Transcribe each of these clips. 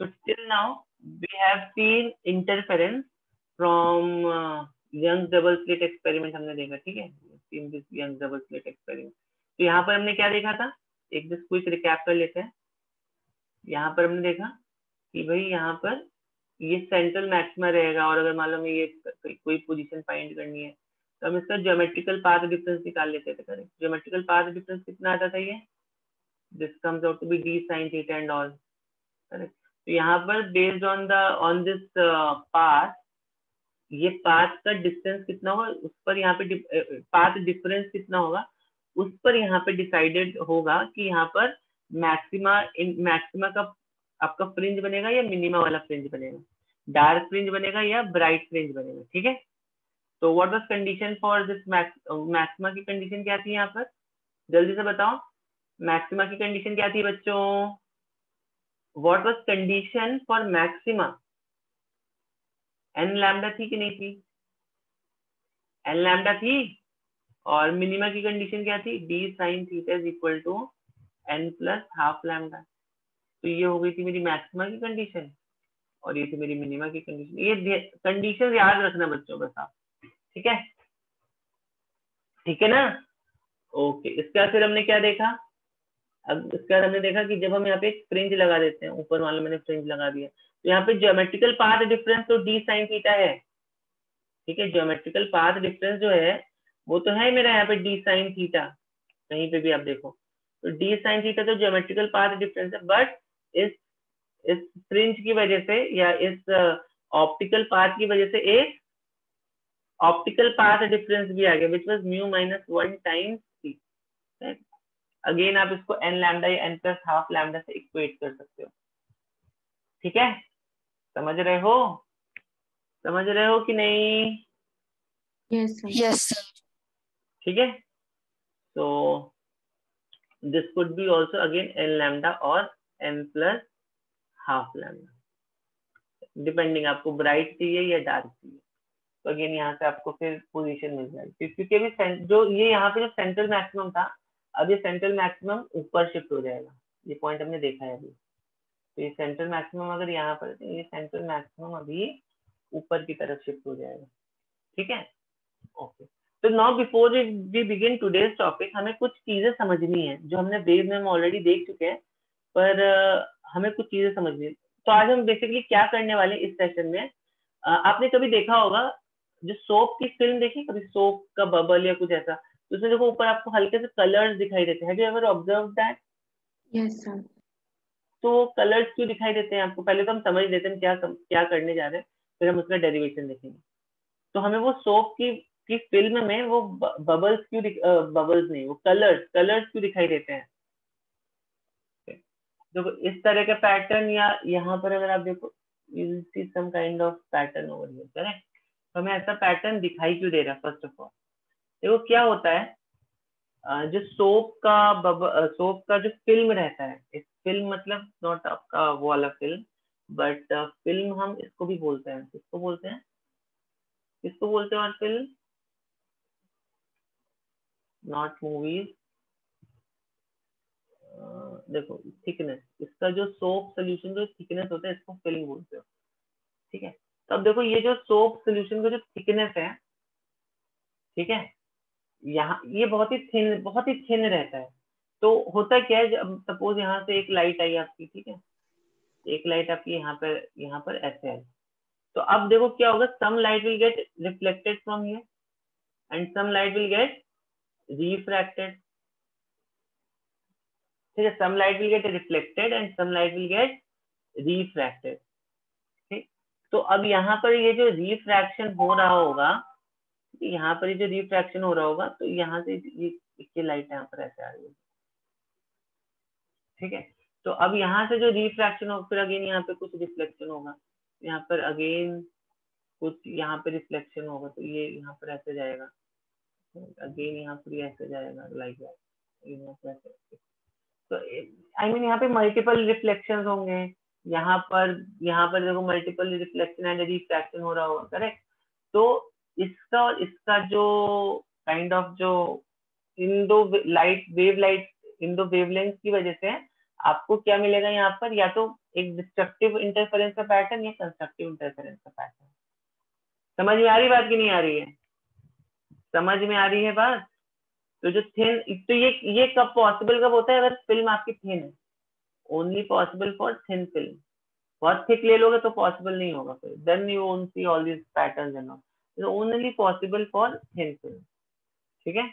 So till now we have seen interference from young double slit experiment हमने देखा, ठीक है, in this young double slit experiment. तो यहाँ पर हमने क्या देखा था, एक दिस क्विक रिकैप कर लेते हैं। यहाँ पर हमने देखा कि भाई यहाँ पर ये सेंट्रल मैक्सिमा रहेगा, और अगर मान लो हमें ये कोई पोजीशन फाइंड करनी है तो हम इसका ज्योमेट्रिकल पाथ डिफरेंस निकाल लेते थे। करेक्ट, ज्योमेट्रिकल पाथ डिफरेंस कितना आता था, ये this comes out to be d sin theta and all. Correct, तो यहाँ पर बेस्ड ऑन दिस पाथ, ये पाथ का डिस्टेंस कितना होगा उस पर यहाँ पे पाथ डिफरेंस कितना होगा उस पर यहाँ पे डिसाइडेड होगा कि यहाँ पर मैक्सिमा का आपका फ्रिंज बनेगा या मिनिमा वाला फ्रिंज बनेगा, डार्क फ्रिंज बनेगा या ब्राइट फ्रिंज बनेगा। ठीक है, तो what was condition for this maxima की कंडीशन क्या थी यहाँ पर, जल्दी से बताओ, मैक्सिमा की कंडीशन क्या थी बच्चों, what was condition for maxima, n lambda थी कि नहीं थी, एन लैम्डा थी, और मिनिमा की कंडीशन क्या थी, d sin थीटा is equal to n plus half lambda. तो ये हो गई थी मेरी मैक्सिमा की कंडीशन और ये थी मेरी मिनिमा की कंडीशन। ये कंडीशन याद रखना बच्चों बस आप, ठीक है, ठीक है ना। ओके, इसके बाद फिर हमने क्या देखा, अब इसके बाद हमने देखा कि जब हम यहाँ पे एक फ्रिंज लगा देते हैं, ऊपर मान लो मैंने फ्रिंज लगा दिया, तो यहाँ पे ज्योमेट्रिकल पाथ डिफरेंस तो d sin थीटा है। ठीक है, ज्योमेट्रिकल पाथ डिफरेंस जो है वो तो है मेरा यहाँ पे d sin थीटा, कहीं पे भी आप देखो तो d sin थीटा तो ज्योमेट्रिकल पाथ डिफरेंस है, बट इस फ्रिंज की वजह से या इस ऑप्टिकल पाथ की वजह से एक ऑप्टिकल पाथ डिफरेंस भी आ गया, which was mu minus 1 times C. Again आप इसको n लैम्डा या n प्लस हाफ लैम्डा से इक्वेट कर सकते हो। ठीक है, समझ रहे हो, समझ रहे हो कि नहीं? Yes sir. ठीक है, तो this could be also again n lambda और n plus half lambda, depending आपको ब्राइट चाहिए या डार्क चाहिए। तो अगेन यहाँ से आपको फिर पोजीशन मिल जाएगी, क्योंकि अभी जो ये यहाँ पे जो सेंट्रल मैक्सिमम था, अब ये सेंट्रल मैक्सिमम ऊपर शिफ्ट हो जाएगा, ये पॉइंट हमने देखा है अभी। तो ये सेंट्रल मैक्सिमम अगर यहाँ पर, ये सेंट्रल मैक्सिमम अभी ऊपर की तरफ शिफ्ट हो जाएगा। ठीक है, ओके। तो now before we begin today's topic, हमें कुछ चीजें समझनी है जो हमने वेव में ऑलरेडी देख चुके हैं, पर हमें कुछ चीजें समझनी है। तो आज हम बेसिकली क्या करने वाले इस सेशन में, आपने कभी देखा होगा जो सोप की फिल्म देखी, कभी सोप का बबल या कुछ ऐसा, तो उसमें देखो ऊपर आपको हल्के से कलर्स दिखाई देते हैं, have you ever observe that? Yes sir. तो कलर्स क्यों दिखाई देते हैं आपको, पहले तो हम समझ लेते हैं क्या करने जा रहे हैं, फिर हम उसका डेरिवेशन देखेंगे। तो हमें वो सोप की फिल्म में वो बबल्स क्यों बबल्स नहीं, वो कलर्स क्यों दिखाई देते हैं? देखो इस तरह का पैटर्न, या यहाँ पर अगर आप देखो, you will see some kind of pattern over here, correct. तो हमें ऐसा पैटर्न दिखाई क्यों दे रहा है? फर्स्ट ऑफ ऑल देखो क्या होता है, जो सोप का जो फिल्म रहता है, इस फिल्म मतलब नॉट आपका वो वाला फिल्म, बट फिल्म हम इसको भी बोलते हैं, किसको बोलते हैं, किसको बोलते हैं, और फिल्म नॉट मूवीज, देखो थिकनेस, इसका जो सोप सोल्यूशन जो थिकनेस होता है इसको फिल्म बोलते हो। ठीक है, तो अब देखो ये जो सोप सोल्यूशन का जो थिकनेस है, ठीक है, यहाँ ये बहुत ही थिन रहता है। तो होता क्या है, जब सपोज यहाँ से एक लाइट आई आपकी, ठीक है, एक लाइट आपकी यहाँ पर ऐसे आई, तो अब देखो क्या होगा, some light will get reflected from here and some light will get refracted. ठीक है, some light will get reflected and some light will get refracted. ठीक, तो अब यहाँ पर ये जो रिफ्रैक्शन हो रहा होगा, यहाँ पर ये जो रिफ्रैक्शन हो रहा होगा, तो यहाँ से ये लाइट यहाँ पर ऐसे आ रही है। ठीक है, तो अब यहाँ से जो रिफ्रैक्शन हो, फिर अगेन यहाँ पे कुछ रिफ्लेक्शन होगा, यहाँ पर अगेन कुछ यहाँ पे रिफ्लेक्शन होगा, तो ये यहाँ पर ऐसे जाएगा, अगेन यहाँ पर ऐसे जाएगा, लाइक दैट। तो आई मीन यहाँ पे मल्टीपल रिफ्लेक्शन होंगे, यहाँ पर देखो मल्टीपल रिफ्लेक्शन एंड रिफ्रैक्शन हो रहा होगा, करेक्ट। तो इसका और इसका जो काइंड ऑफ जो इन दो वेवलेंथ की वजह से आपको क्या मिलेगा यहाँ पर, या तो एक डिस्ट्रक्टिव इंटरफेरेंस का पैटर्न या कंस्ट्रक्टिव इंटरफेरेंस का पैटर्न। समझ में आ रही बात कि नहीं आ रही है? समझ में आ रही है बात? तो जो थिन, तो ये कब पॉसिबल कब होता है, अगर फिल्म आपकी थिन है, only possible for thin film. बहुत थिक ले लोगे तो पॉसिबल नहीं होगा, फिर then you won't see all this patterns and all, only possible for thin film. ठीक है,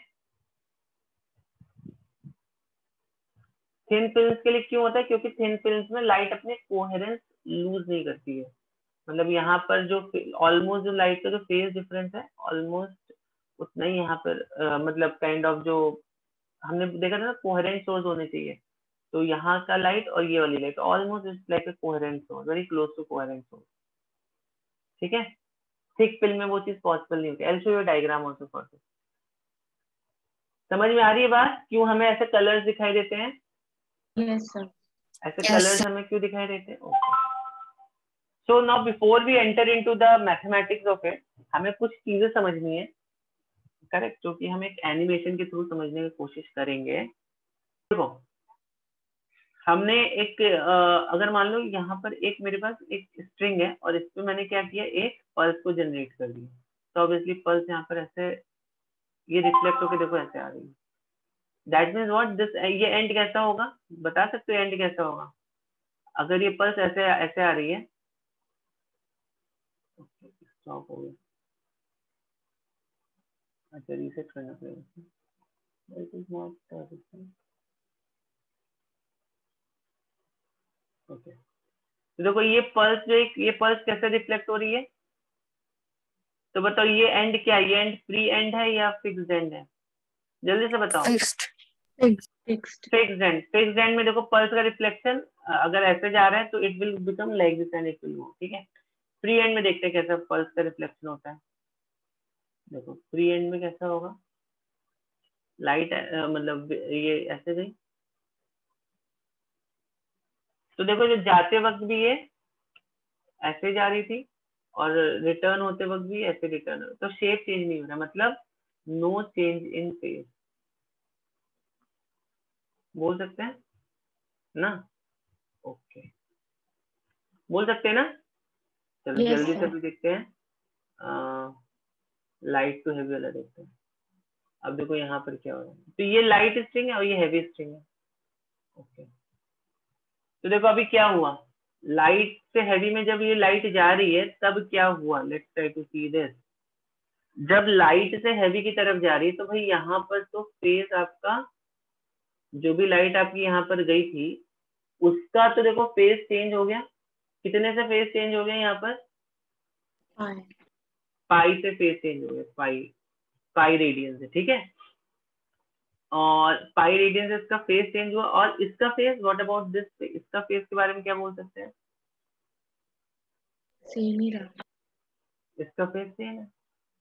थिन फिल्म्स के लिए क्यों होता है, क्योंकि थिन फिल्म्स में लाइट अपने कोहेरेंस लूज नहीं करती है। मतलब यहाँ पर जो ऑलमोस्ट जो लाइट का जो फेज डिफरेंस है ऑलमोस्ट उतना ही यहाँ पर मतलब काइंड ऑफ जो हमने देखा था ना, कोहेरेंट सोर्स होने चाहिए। तो यहाँ का लाइट और ये वाली light almost it's like a coherent source, very close to coherent source. ठीक है, थिक फिल्म में वो चीज पॉसिबल नहीं होती। आई will show you diagram also for this. समझ में आ रही है बात, क्यों हमें ऐसे कलर्स दिखाई देते हैं? Yes, sir. ऐसे कलर्स हमें क्यों दिखाई देते हैं? So now before we enter into the mathematics of it, हमें कुछ चीजें समझनी है, करेक्ट, जो कि हम एक एनिमेशन के थ्रू समझने की कोशिश करेंगे। देखो, हमने एक अगर मान लो यहाँ पर एक मेरे पास एक स्ट्रिंग है और इस पे मैंने क्या किया, एक पल्स को जनरेट कर दिया। तो ऑब्वियसली पल्स यहाँ पर ऐसे ये रिफ्लेक्ट होकर देखो ऐसे आ रही है। दैट मीन्स व्हाट दिस, ये एंड कैसा होगा, बता सकते हो एंड कैसा होगा? अगर ये पल्स ऐसे ऐसे आ रही है, स्टॉप हो गया, अच्छा रीसेट करना पड़ेगा। ओके, तो देखो ये पल्स जो ये पल्स कैसे रिफ्लेक्ट हो रही है, तो बताओ ये एंड क्या है, ये एंड प्री एंड है या फिक्स्ड एंड है? जल्दी से बताओ। Fixed and. फिक्स्ड एंड में देखो पल्स का रिफ्लेक्शन अगर ऐसे जा रहा है तो it will become like this and it will move. ठीक है, प्री एंड में देखते हैं कैसा पल्स का रिफ्लेक्शन होता है। देखो प्री एंड में कैसा होगा, लाइट मतलब ये ऐसे गई, तो देखो जो जाते वक्त भी ये ऐसे जा रही थी और रिटर्न होते वक्त भी ऐसे रिटर्न, तो शेप चेंज नहीं हो रहा, मतलब नो चेंज इन फेज, बोल सकते हैं ना? ओके, बोल सकते हैं ना? चलो Yes, जल्दी से sir. भी देखते हैं, लाइट टू हैवी वाला देखते हैं। अब देखो यहाँ पर क्या हो रहा है, तो ये लाइट स्ट्रिंग है और ये हैवी स्ट्रिंग है। ओके, तो देखो अभी क्या हुआ, लाइट से हैवी में जब ये लाइट जा रही है तब क्या हुआ, let's try to see this. जब लाइट से हैवी की तरफ जा रही है तो भाई यहाँ पर तो फेज आपका, जो भी लाइट आपकी यहाँ पर गई थी उसका तो देखो फेज चेंज हो गया। कितने से फेज चेंज हो गया यहाँ पर? Fine. पाई से फेज चेंज हो गया, पाई, पाई रेडियन से। ठीक है, और पाई रेडियन से इसका फेज चेंज हुआ, और इसका फेज, व्हाट अबाउट दिस, इसका फेज के बारे में क्या बोल सकते हैं? Same ही रहा. इसका फेज सेम है,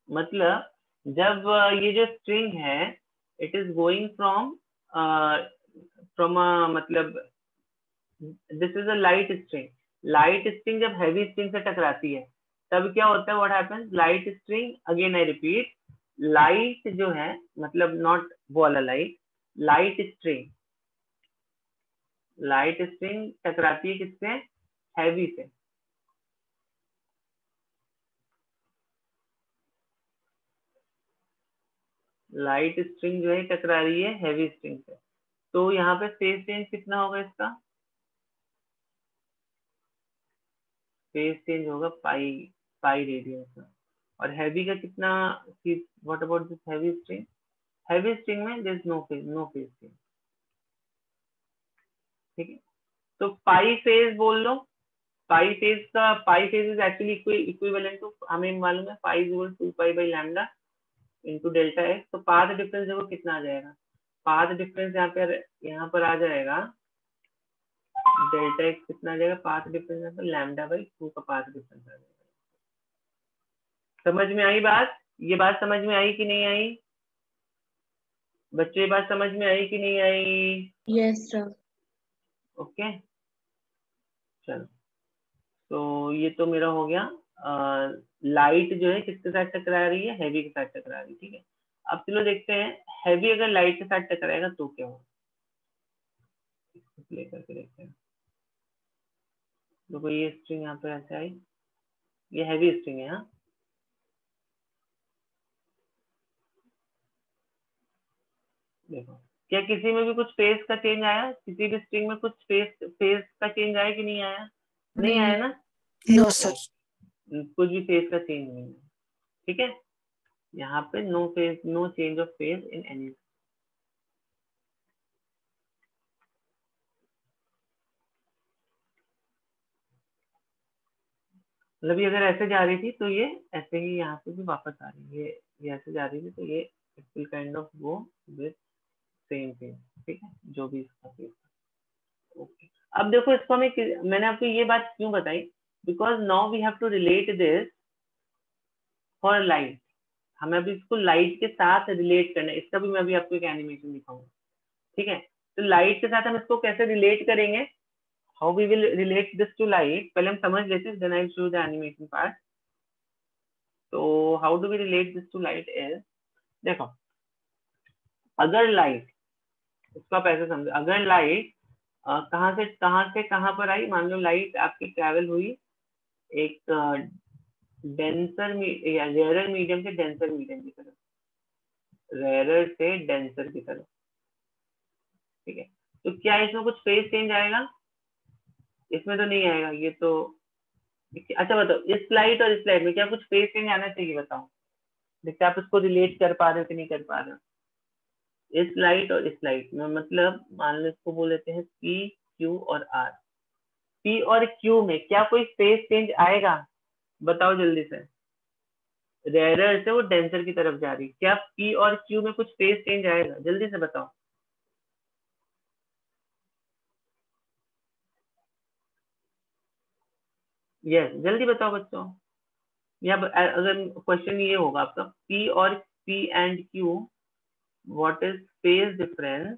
मतलब जब ये जो स्ट्रिंग है इट इज गोइंग फ्रॉम मतलब this is a light string. Light string जब हैवी स्ट्रिंग से टकराती है तब क्या होता है, what happens, light string, again I repeat, light जो है मतलब नॉट वो वाला light, light string, light string टकराती है किससे, हैवी से। लाइट स्ट्रिंग जो है टकरा रही है हैवी स्ट्रिंग से, तो यहाँ पे फेज चेंज कितना होगा इसका, फेज चेंज होगा पाई, पाई रेडियन का। और हैवी का कितना, what about this heavy string, heavy string में there is no phase, no phase change. ठीक है, तो पाई फेज बोल लो, पाई फेज का, pi phase is actually equivalent to, हमें मालूम है pi is equal to 2 pi by lambda into delta x. तो पाथ डिफरेंस देखो कितना आ जाएगा, पाथ डिफरेंस यहाँ पर आ जाएगा डेल्टा एक्स कितना आ जाएगा, पाथ डिफरेंस यहाँ पर लैम्डा बाई 2 का पाथ डिफरेंस आ जाएगा। समझ में आई बात, ये बात समझ में आई कि नहीं आई बच्चों, ये बात समझ में आई कि नहीं आई? Yes, sir. ओके, चलो, तो ये तो मेरा हो गया, लाइट जो है किसके साथ टकरा रही है, हैवी के साथ टकरा रही है। ठीक है, अब चलो देखते हैं हैवी अगर लाइट के साथ टकराएगा तो क्या होगा। इसको प्ले करके देखते हैं। देखो ये स्ट्रिंग यहाँ पे ऐसे आई, ये हैवी स्ट्रिंग है। हाँ देखो, क्या किसी में भी कुछ फेस का चेंज आया? किसी भी स्ट्रिंग में कुछ फेस फेस का चेंज आया कि नहीं आया? नहीं नहीं। आया ना? No sir. कुछ भी फेस का चेंज नहीं है। ठीक है, यहाँ पे no phase, no change of phase in any. मतलब ये अगर ऐसे जा रही थी तो ये ऐसे ही यहाँ पे भी वापस आ रही है। ये ऐसे जा रही थी तो ये it will kind of go with same thing. ठीक है, जो भी इसका फेस। ओके, अब देखो इसको मैंने आपको ये बात क्यों बताई, because now we have to relate this for light. हमें अभी इसको लाइट के साथ रिलेट करना है। इसका भी मैं अभी आपको एक एनिमेशन दिखाऊंगा। ठीक है, तो लाइट के साथ हम इसको कैसे रिलेट करेंगे, how we will relate this to light, पहले हम समझ लेते हैं, then I will show the animation part. तो how do we relate this to light is, देखो अगर लाइट, इसको आप ऐसे समझो, अगर लाइट कहाँ से कहाँ पर आई, मान लो लाइट आपकी ट्रैवल हुई एक डेंसर या रेयरर मीडियम से डेंसर मीडियम की तरफ, रेयरर से डेंसर की तरफ। ठीक है, तो क्या इसमें कुछ फेज चेंज आएगा? इसमें तो नहीं आएगा। ये तो अच्छा बताओ, इस लाइट और इस लाइट में क्या कुछ फेज चेंज आना चाहिए? बताओ, देखते आप इसको रिलेट कर पा रहे हो कि नहीं कर पा रहे हो। इस लाइट और इस लाइट में, मतलब मान लो इसको बोल देते हैं पी क्यू और आर। पी और क्यू में क्या कोई फेज चेंज आएगा? बताओ जल्दी से। रेयरर से वो डेंसर की तरफ जा रही, क्या पी और क्यू में कुछ फेज चेंज आएगा? जल्दी से बताओ। यस, जल्दी बताओ बच्चों। या अगर क्वेश्चन ये होगा आपका, पी और P and Q, what is phase difference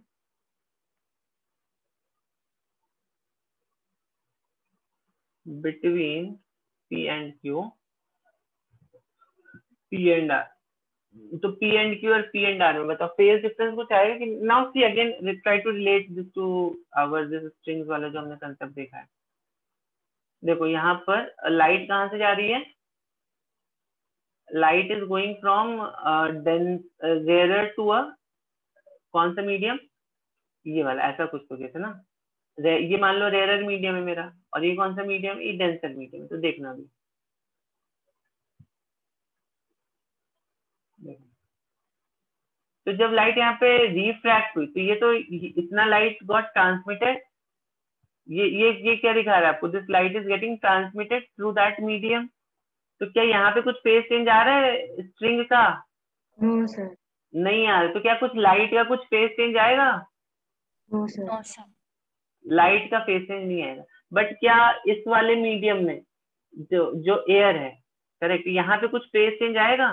between P and Q, P and R. तो पी एंड क्यू और पी एंड आर में बताओ फेज डिफरेंस कुछ आएगा कि? Now see again try to relate this to our this strings वाला जो हमने कंसेप्ट देखा है। देखो यहाँ पर लाइट कहाँ से जा रही है? Light is going from rarer to a कौन सा मीडियम? ये वाला, ऐसा कुछ तो कहते ना। ये मान लो रेयरर मीडियम है मेरा, और ये कौन सा मीडियम? ये डेंसर मीडियम है। तो देखना अभी, तो जब लाइट यहाँ पे रिफ्रैक्ट हुई तो ये तो इतना लाइट गॉट ट्रांसमिटेड। ये क्या दिखा रहा है आपको? This light is getting transmitted through that medium. तो क्या यहाँ पे कुछ फेज चेंज आ रहा है स्ट्रिंग का? No sir. नहीं आ रहा। तो क्या कुछ लाइट का कुछ फेज चेंज आएगा? No sir. No sir. Light का फेज चेंज नहीं आएगा। बट क्या इस वाले मीडियम में जो जो एयर है, करेक्ट, यहाँ पे कुछ फेज चेंज आएगा?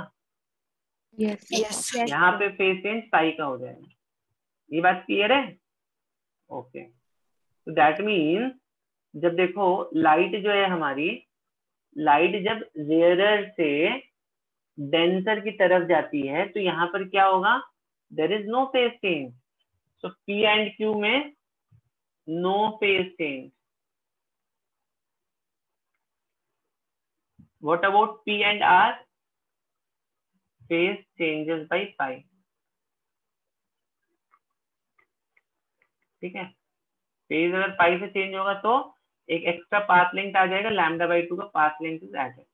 यस। यस। यहाँ पे फेज चेंज पाई का हो जाएगा। ये बात क्लियर है? ओके, तो दैट मीन्स जब देखो लाइट जो है हमारी, लाइट जब रेयरर से डेंसर की तरफ जाती है तो यहाँ पर क्या होगा? There is no phase change. So P and Q में no phase change. What about P and R? Phase changes by pi. ठीक है, फेज अगर पाई से चेंज होगा तो एक एक्स्ट्रा पाथ लेंथ आ जाएगा, लैम्डा बाई 2 का पाथ लेंथ इज एडेड।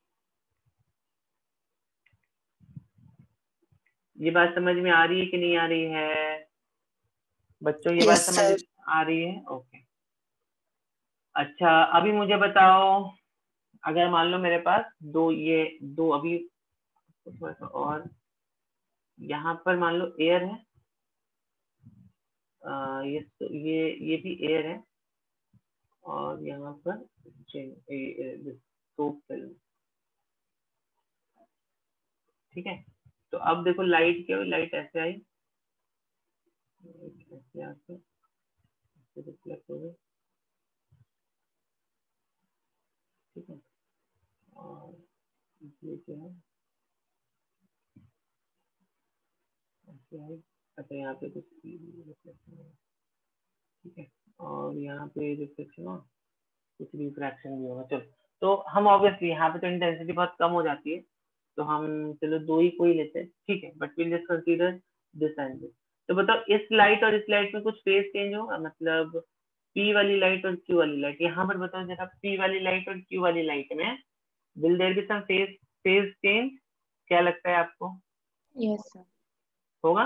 ये बात समझ में आ रही है कि नहीं आ रही है बच्चों? ये बात यस समझ सर। आ रही है? ओके, अच्छा अभी मुझे बताओ, अगर मान लो मेरे पास दो अभी थोड़ा सा और, यहाँ पर मान लो एयर है, ये भी एयर है, और यहाँ पर सोप फिल्म। ठीक है, तो अब देखो लाइट क्या हुई, लाइट ऐसे आई, ऐसे आके रिफ्लेक्ट हो गई। ठीक है, और ये क्या है, ऐसे आई। अच्छा यहाँ पे कुछ रिफ्लेक्शन है। ठीक है, और यहाँ पे रिफ्लेक्शन और कुछ रिफ्रैक्शन भी होगा। चलो, तो हम ऑब्वियसली यहाँ पे तो इंटेंसिटी बहुत कम हो जाती है, तो हम चलो दो ही कोई लेते हैं, ठीक है, but will just consider this and this. तो बताओ इस लाइट और इस लाइट में कुछ फेज चेंज होगा, मतलब पी वाली लाइट और क्यू वाली लाइट, यहाँ पर बताओ जरा, पी वाली लाइट और क्यू वाली लाइट में will there be some phase change? क्या लगता है आपको, यस सर। होगा?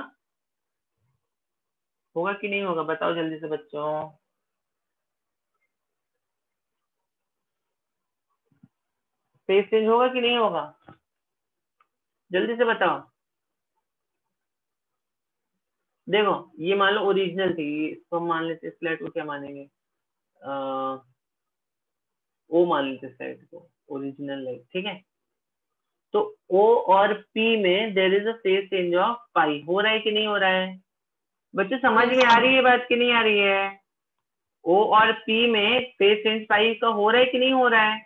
होगा कि नहीं होगा, बताओ जल्दी से बच्चों। फेज चेंज होगा कि नहीं होगा, जल्दी से बताओ। देखो ये मान लो ओरिजिनल थी, इसको हम मान लेते, इस लाइट को क्या मानेंगे, ओ मान लेते इस लाइट को ओरिजिनल लाइट, ठीक है। तो ओ और पी में there is a phase change of pi, हो रहा है कि नहीं हो रहा है बच्चों, समझ यस में आ रही सर। है बात कि नहीं आ रही है? ओ और पी में फेज चेंज पाई का हो रहा है कि नहीं हो रहा है?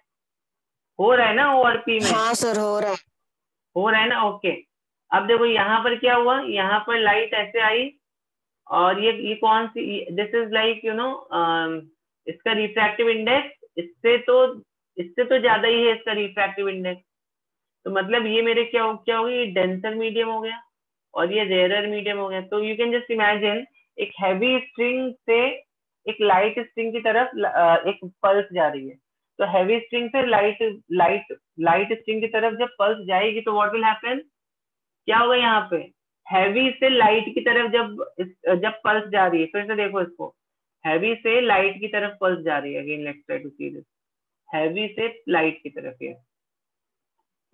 हो रहा है ना, ओ और पी में हाँ सर हो रहा है। हो रहा है ना, ओके। अब देखो यहाँ पर क्या हुआ, यहाँ पर लाइट ऐसे आई, और ये कौन सी, this is like you know, इसका रिफ्रैक्टिव इंडेक्स इससे तो ज्यादा ही है इसका रिफ्रैक्टिव इंडेक्स। तो मतलब ये मेरे क्या हो गया, ये डेंसर मीडियम हो गया और ये रेयरर मीडियम हो गया। तो यू कैन जस्ट इमेजिन एक हैवी स्ट्रिंग से एक लाइट स्ट्रिंग की तरफ एक पल्स जा रही है। तो हैवी स्ट्रिंग से लाइट लाइट स्ट्रिंग की तरफ जब पल्स जाएगी तो व्हाट विल हैपन, क्या होगा यहाँ पे, हैवी से लाइट की तरफ जब पल्स जा रही है, फिर से देखो इसको, हैवी से लाइट की तरफ पल्स जा रही है, again let's try to see this, heavy से लाइट की तरफ, ये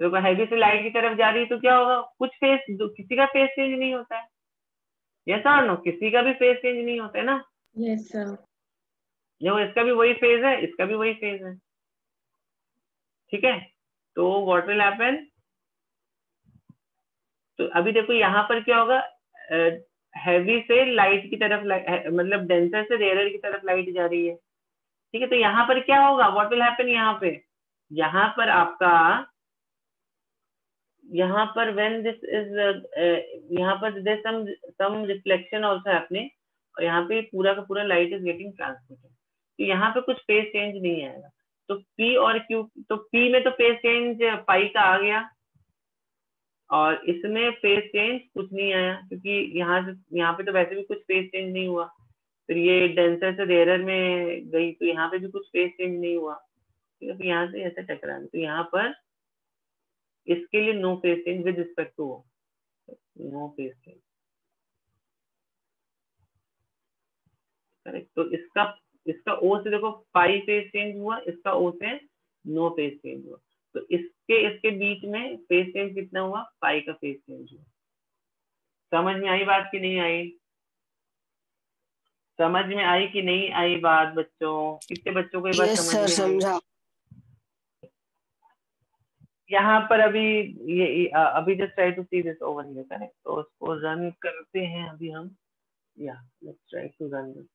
देखो हैवी से लाइट की तरफ जा रही है, तो क्या होगा, किसी का फेस चेंज नहीं होता है, यस और नो, किसी का भी फेस चेंज नहीं होता है ना। Yes sir. देखो इसका भी वही फेज है, इसका भी वही फेज है, ठीक है। तो व्हाट विल हैपन, तो अभी देखो यहाँ पर क्या होगा, हैवी से लाइट की तरफ मतलब डेंसर से रेयरर की तरफ लाइट जा रही है, ठीक है। तो यहाँ पर क्या होगा, व्हाट विल हैपन, यहाँ पर आपका, यहाँ पर व्हेन दिस इज, यहाँ पर there some reflection also happening, और यहाँ पे पूरा का पूरा लाइट इज गेटिंग ट्रांसमिटेड, तो यहाँ पे कुछ फेज चेंज नहीं आएगा। तो पी और क्यू, तो पी में तो फेज चेंज पाई का आ गया, और इसमें फेज चेंज कुछ नहीं आया, क्योंकि यहाँ पे तो वैसे भी कुछ फेज चेंज नहीं हुआ। फिर ये डेंसर से रेयरर में गई, तो यहाँ पे भी कुछ फेज चेंज नहीं हुआ, ठीक है। तो यहाँ से ऐसे टकरा, तो यहाँ पर इसके लिए no phase change with respect to, no phase change, correct. तो इसका ओ से देखो पाई फेज चेंज हुआ, इसका ओ से नो फेज चेंज हुआ, तो इसके बीच में फेज चेंज कितना हुआ, पाई का फेज चेंज हुआ। समझ में आई बात कि नहीं आई, समझ में आई कि नहीं आई बात बच्चों, कितने बच्चों को ये बात यस समझ सर में आई? समझा। यहाँ पर अभी ये अभी just try to see this over here, correct. तो उसको रन करते हैं अभी हम, या let's try to run this.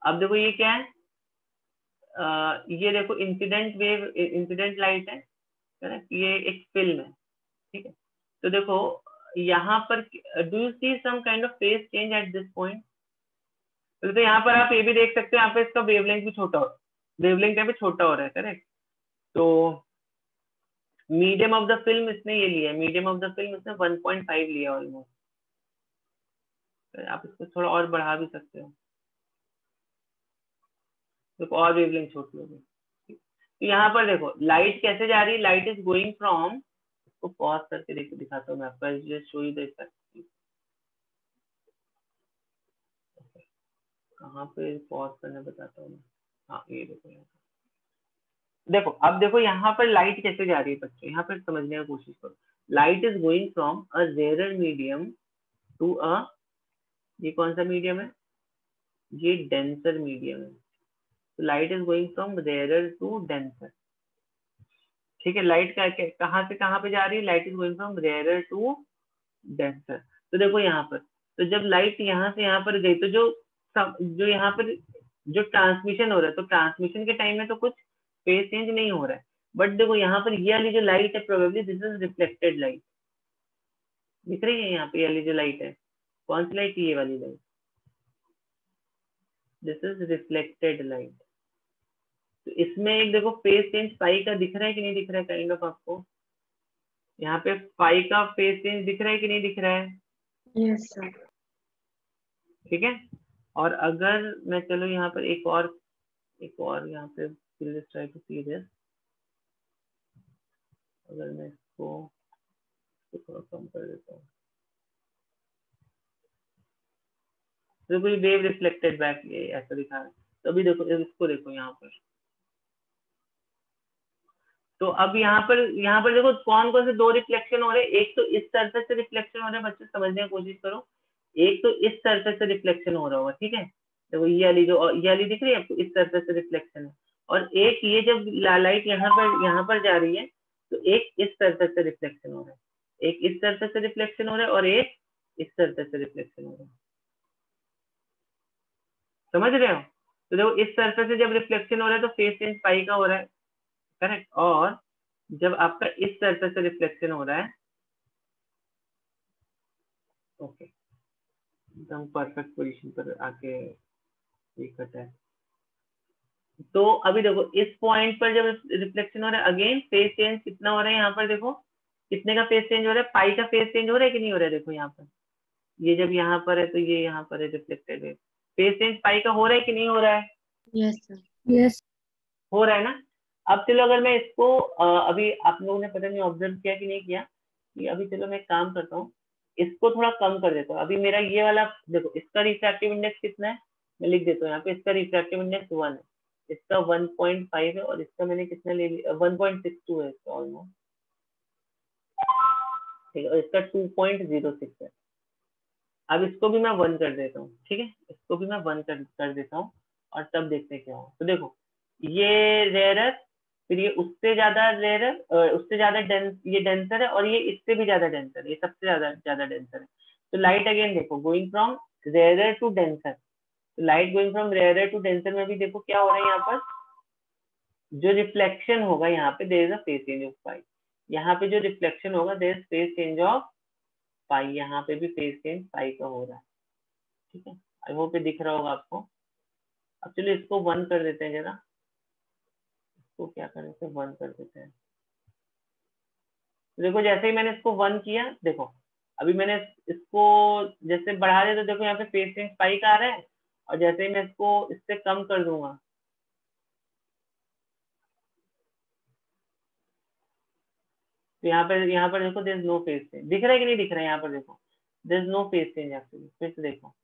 अब देखो ये क्या है, ये देखो इंसिडेंट लाइट है, करेक्ट, ये एक फिल्म है, ठीक है। तो देखो यहाँ पर do you see some kind of phase change at this point? तो यहाँ पर आप ये भी देख सकते हो, यहाँ पे इसका वेवलेंथ भी छोटा हो, वेवलेंथ यहाँ पे छोटा हो रहा है, करेक्ट। तो मीडियम ऑफ द फिल्म इसने ये लिया, मीडियम ऑफ द फिल्म इसने 1.5 लिया ऑलमोस्ट, आप इसको थोड़ा और बढ़ा भी सकते हो, देखो और वेवलेंथ छोटी होगी। तो यहाँ पर देखो लाइट कैसे जा रही है, लाइट इज गोइंग फ्रॉम, को पॉज करके देखो, दिखाता हूँ मैं आपको, just show you the effect. कहाँ पे पॉज करना बताता हूँ मैं, हाँ ये देखो यहाँ, देखो अब देखो यहाँ पर लाइट कैसे जा रही है बच्चों, यहाँ पर समझने की कोशिश करो। Light is going from a rare medium to a, ये कौन सा मीडियम है, ये डेंसर मीडियम है। तो light is going from rare to denser, ठीक है। लाइट कहाँ से कहाँ पे जा रही है, light is going from rare to denser. तो देखो यहाँ पर, तो जब लाइट यहाँ से यहाँ पर गई, तो जो यहाँ पर जो ट्रांसमिशन हो रहा है, तो ट्रांसमिशन के टाइम में तो कुछ फेज चेंज नहीं हो रहा है, बट देखो यहाँ पर ये वाली जो लाइट है, probably this is reflected light, दिख रही है यहाँ पे, ये वाली जो लाइट है, कौन सी लाइट, ये वाली light, this is reflected light. तो इसमें एक देखो फेज चेंज पाई का दिख रहा है कि नहीं दिख रहा है काइंड ऑफ आपको, यहाँ पे पाई का फेज चेंज दिख रहा है कि नहीं दिख रहा है? Yes, sir. ठीक है। और अगर मैं चलो यहाँ पर एक और यहाँ पे ट्राई टू सी दिस, अगर मैं इसको थोड़ा कम कर देता हूँ, देखो ये वेव रिफ्लेक्टेड बैक ये ऐसा दिखा है। तो अभी देखो इसको देखो यहाँ पर, तो अब यहाँ पर देखो कौन कौन से दो रिफ्लेक्शन हो रहे हैं। एक तो इस सरफेस से रिफ्लेक्शन हो रहा है, बच्चे समझने की कोशिश करो। एक तो इस सरफेस से रिफ्लेक्शन हो रहा होगा, ठीक है, देखो ये वाली दिख रही है आपको, इस सरफेस से रिफ्लेक्शन है। और एक ये जब लाइट यहाँ पर जा रही है, तो एक इस सरफेस से रिफ्लेक्शन हो रहा है, एक इस सरफेस से रिफ्लेक्शन हो रहा है, और एक इस सरफेस से रिफ्लेक्शन हो रहा है। समझ रहे हो? तो देखो इस सरफेस से जब रिफ्लेक्शन हो रहा है तो फेज चेंज पाई का हो रहा है, करेक्ट। और जब आपका इस सरफेस से रिफ्लेक्शन हो रहा है, ओके, एकदम परफेक्ट पोजीशन पर आके ये कट है। तो अभी देखो इस पॉइंट पर जब रिफ्लेक्शन हो रहा है, अगेन फेज चेंज कितना हो रहा है यहाँ पर, देखो कितने का फेज चेंज हो रहा है, पाई का फेज चेंज हो रहा है कि नहीं हो रहा है? देखो यहाँ पर ये जब यहाँ पर है तो ये यहाँ पर है रिफ्लेक्टेड है, फेज चेंज पाई का हो रहा है कि नहीं हो रहा है? Yes, sir. यस। हो रहा है ना। अब चलो अगर मैं इसको अभी आप लोगों ने पता नहीं ऑब्जर्व किया कि नहीं किया, कि अभी चलो मैं काम करता हूँ, इसको थोड़ा कम कर देता हूँ। अभी मेरा ये वाला देखो, इसका रिफ्रैक्टिव इंडेक्स कितना है, मैं लिख देता हूँ यहाँ पे, इसका रिफ्रैक्टिव इंडेक्स 1 है, इसका 1.5 है, और इसका मैंने कितना ले लिया, 1.62 है इसका ऑलमोस्ट, ठीक है, और इसका 2.06 है। अब इसको भी मैं 1 कर देता हूँ, ठीक है, इसको भी मैं 1 कर देता हूँ, और तब देखते हैं क्या हो। तो देखो ये रेयरर, फिर ये उससे ज्यादा रेयरर, उससे ज्यादा डेंस, ये डेंसर है, और ये इससे भी ज्यादा डेंसर है, ये सबसे ज्यादा ज्यादा डेंसर है। तो लाइट अगेन देखो going from rarer to denser, तो light going from rarer to denser में भी देखो क्या हो रहा है, यहाँ पर जो रिफ्लेक्शन होगा यहाँ पे there is a phase change of pi, यहाँ पे जो रिफ्लेक्शन होगा there is phase change of pi, यहाँ पे भी फेज चेंज पाई का हो रहा है, ठीक है। आई होप ये दिख रहा होगा आपको। अब चलिए इसको 1 कर देते हैं जरा, इसको क्या कर देते हैं, 1 कर देते हैं। तो देखो जैसे ही मैंने इसको 1 किया, देखो अभी मैंने इसको जैसे बढ़ा दिया, तो देखो यहाँ पे फेज चेंज पाई का आ रहा है, और जैसे ही मैं इसको इससे कम कर दूंगा, तो यहाँ पर देखो there is no phase change, दिख रहा है कि नहीं दिख रहा है? यहाँ पर देखो there is no phase change actually, फिर से देखो,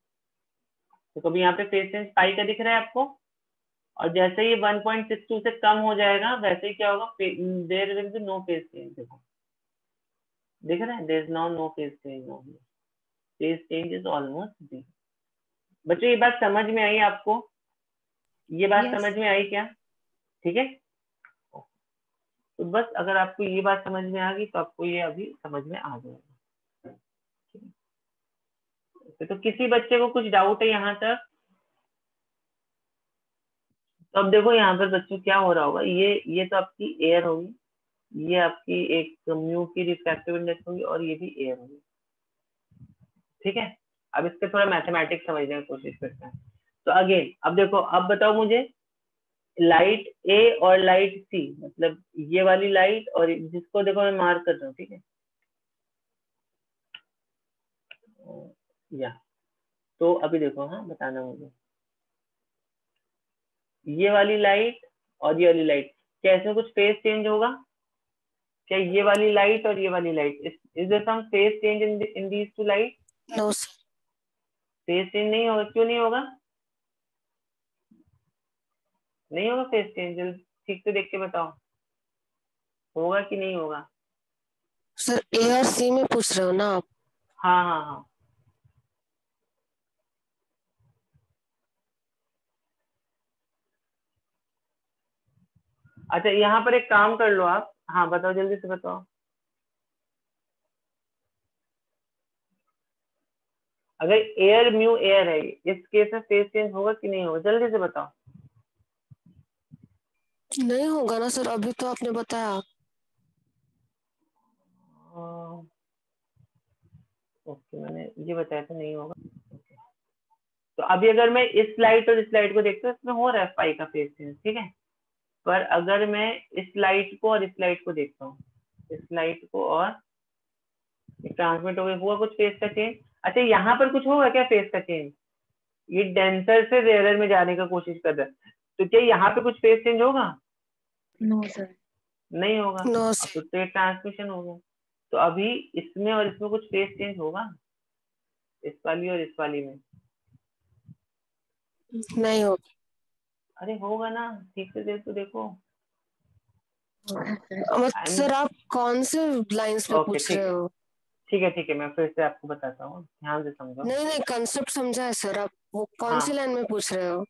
तो कभी यहाँ पे फेज चेंज पाई का दिख रहा है आपको, और जैसे ही 1.62 से कम हो जाएगा, वैसे ही क्या होगा, there will be no phase change, देखो दिख रहा है, there is now no phase change, no phase change is almost zero. बच्चों ये बात समझ में आई आपको? ये बात Yes. समझ में आई क्या? ठीक है, तो बस अगर आपको ये बात समझ में आ गई तो आपको ये अभी समझ में आ जाएगा। तो किसी बच्चे को कुछ डाउट है यहाँ तक? तो अब देखो यहाँ पर बच्चों क्या हो रहा होगा, ये तो आपकी एयर होगी, ये आपकी एक म्यू की रिफ्रैक्टिव इंडेक्स होगी, और ये भी एयर होगी, ठीक है। अब इसके थोड़ा मैथमेटिक्स समझने की कोशिश करते हैं। तो अगेन अब देखो, अब बताओ मुझे लाइट ए और लाइट सी, मतलब ये वाली लाइट, और जिसको देखो मैं मार्क कर रहा हूँ, ठीक है, या तो अभी देखो, हाँ बताना मुझे, ये वाली लाइट और ये वाली लाइट, क्या इसमें कुछ फेज चेंज होगा? क्या ये वाली लाइट और ये वाली light, is there some phase change in these two light? No. Phase change नहीं होगा, क्यों नहीं होगा? नहीं होगा फेज चेंज, ठीक से देख के बताओ, होगा कि नहीं होगा? सर ए और सी में पूछ रहे हो ना आप? हाँ हाँ हाँ, अच्छा यहाँ पर एक काम कर लो आप, हाँ बताओ जल्दी से बताओ। अगर एयर म्यू एयर है, इस केस में फेज चेंज होगा कि नहीं होगा, जल्दी से बताओ। नहीं होगा ना सर, अभी तो आपने बताया। ओके, मैंने ये बताया था नहीं होगा। तो अभी अगर मैं इस लाइट और इस लाइट को देखता हूँ, इसमें हो रहा है पाई का फेज चेंज, ठीक है। पर अगर मैं इस लाइट को और इस लाइट को देखता हूँ, इस लाइट को और ट्रांसमिट हो गया, हुआ कुछ फेज का चेंज। अच्छा यहाँ पर कुछ होगा क्या फेज का चेंज? ये डेंसर से रेयर में जाने का कोशिश कर रहा है, तो क्या यहाँ पे कुछ फेज चेंज होगा? No sir. नहीं होगा। नो अब सर, तो ये ट्रांसमिशन हो गया। तो अभी इसमें और इसमें कुछ फेज चेंज होगा, इस वाली और इस वाली में? नहीं हो। अरे होगा ना, ठीक से देख तो देखो। होगा सर। सर आप कौन से लाइंस पे ओके पूछ ठीक रहे है, हो? ठीक है, ठीक है, मैं फिर से आपको बताता हूँ, ध्यान से समझो। नहीं नहीं, कंसेप्ट समझा है सर। आप वो कौन सी हाँ, लाइन में पूछ रहे हो?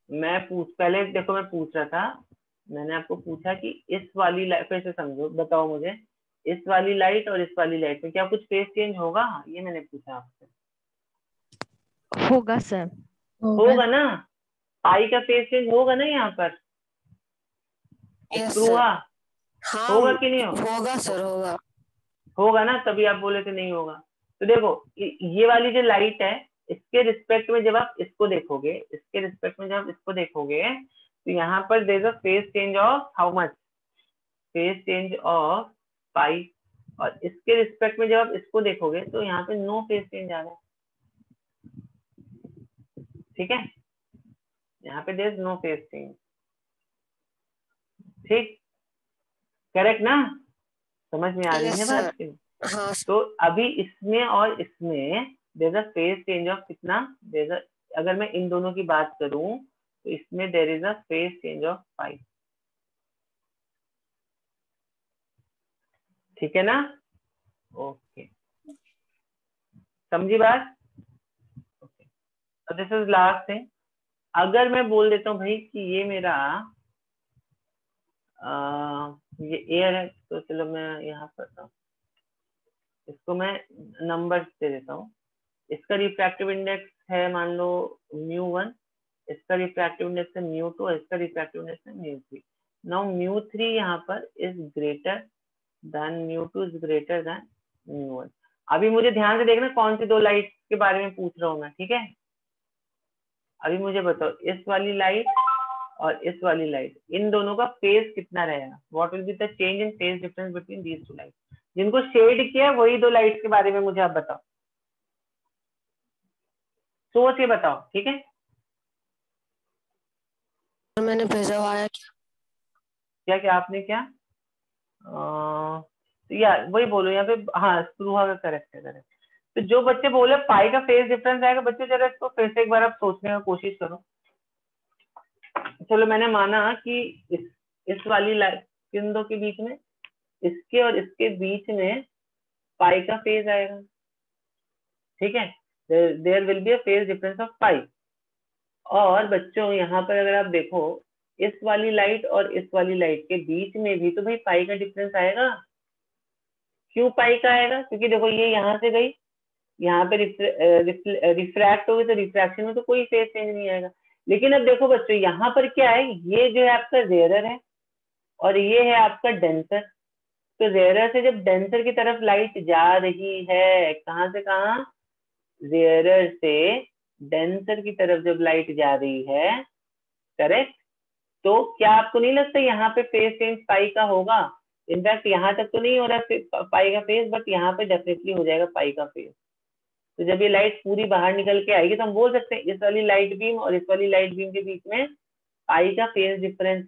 पहले देखो, मैं पूछ रहा था, मैंने आपको पूछा कि इस वाली लाइट, फिर से समझो, बताओ मुझे, इस वाली लाइट और इस वाली लाइट में क्या कुछ फेज चेंज होगा? ये मैंने पूछा आपसे। होगा सर। होगा ना, पाई का फेज चेंज होगा ना यहाँ पर, यस प्रूव सर। हुआ? हाँ होगा कि नहीं होगा सर, होगा। होगा ना, तभी आप बोले थे नहीं होगा। तो देखो, ये वाली जो लाइट है, इसके रिस्पेक्ट में जब आप इसको देखोगे, इसके रिस्पेक्ट में जब आप इसको देखोगे, तो यहाँ पर there is a phase change of how much? Phase change of pi. और इसके रिस्पेक्ट में जब आप इसको देखोगे, तो यहाँ पे नो फेज चेंज आ रहा है, ठीक है। यहाँ पे there is no phase change, ठीक, करेक्ट ना? समझ में आ रही यस है सर। बात की? हाँ तो अभी इसमें और इसमें there is a phase change of कितना? अगर मैं इन दोनों की बात करूं, तो इसमें there is a phase change of 5, ठीक है ना? ओके, समझी बात? ओके, तो दिस इज लास्ट थिंग। अगर मैं बोल देता हूँ भाई कि ये मेरा ये एयर है, तो चलो मैं यहाँ पर इसको मैं नंबर दे देता हूँ। इसका रिफ्रैक्टिव इंडेक्स है मान लो μ1, इसका रिफ्रैक्टिव इंडेक्स है μ2, इसका रिफ्रैक्टिव इंडेक्स है μ3। नाउ μ3 यहाँ पर is greater than μ2 is greater than μ1। अभी मुझे ध्यान से देखना कौन सी दो लाइट के बारे में पूछ रहा हूँ मैं, ठीक है। अभी मुझे बताओ, इस वाली लाइट और इस वाली लाइट, इन दोनों का फेज कितना रहेगा? What will be the change in phase difference between these two light? जिनको शेड किया वही दो लाइट्स के बारे में मुझे आप बताओ, सोच के बताओ, ठीक है। मैंने भेजा हुआ है। क्या क्या आपने क्या यार वही बोलो यहाँ पे, हाँ स्प्रूहा का करेक्ट है, करेक्ट। तो जो बच्चे बोले पाई का फेज डिफरेंस आएगा, बच्चे जरा इसको फिर से एक बार आप सोचने की कोशिश करो। चलो मैंने माना कि इस वाली किन दो के बीच में, इसके और इसके बीच में पाई का फेज आएगा, ठीक है। There will be a phase difference of pi. और बच्चों यहाँ पर अगर आप देखो, इस वाली लाइट और इस वाली लाइट के बीच में भी तो भाई पाई का डिफरेंस आएगा। क्यों पाई का आएगा? क्योंकि देखो ये यहाँ से गई, यहाँ पे रिफ्रैक्ट होगी, तो रिफ्रैक्शन में तो कोई फेज चेंज नहीं आएगा। लेकिन अब देखो बच्चों, यहाँ पर क्या है, ये जो है आपका रेयरर है और ये है आपका डेंसर। तो रेयरर से जब डेंसर की तरफ लाइट जा रही है, कहाँ से कहाँ? रेयरर से डेंसर की तरफ जब लाइट जा रही है, करेक्ट, तो क्या आपको नहीं लगता यहाँ पे फेज चेंज पाई का होगा? इनफैक्ट यहाँ तक तो नहीं हो रहा पाई का फेज, बट यहाँ पे डेफिनेटली हो जाएगा पाई का फेज। तो जब ये लाइट पूरी बाहर निकल के आएगी, तो हम बोल सकते हैं इस वाली लाइट बीम और इस वाली लाइट बीम के बीच में पाई का फेज डिफरेंस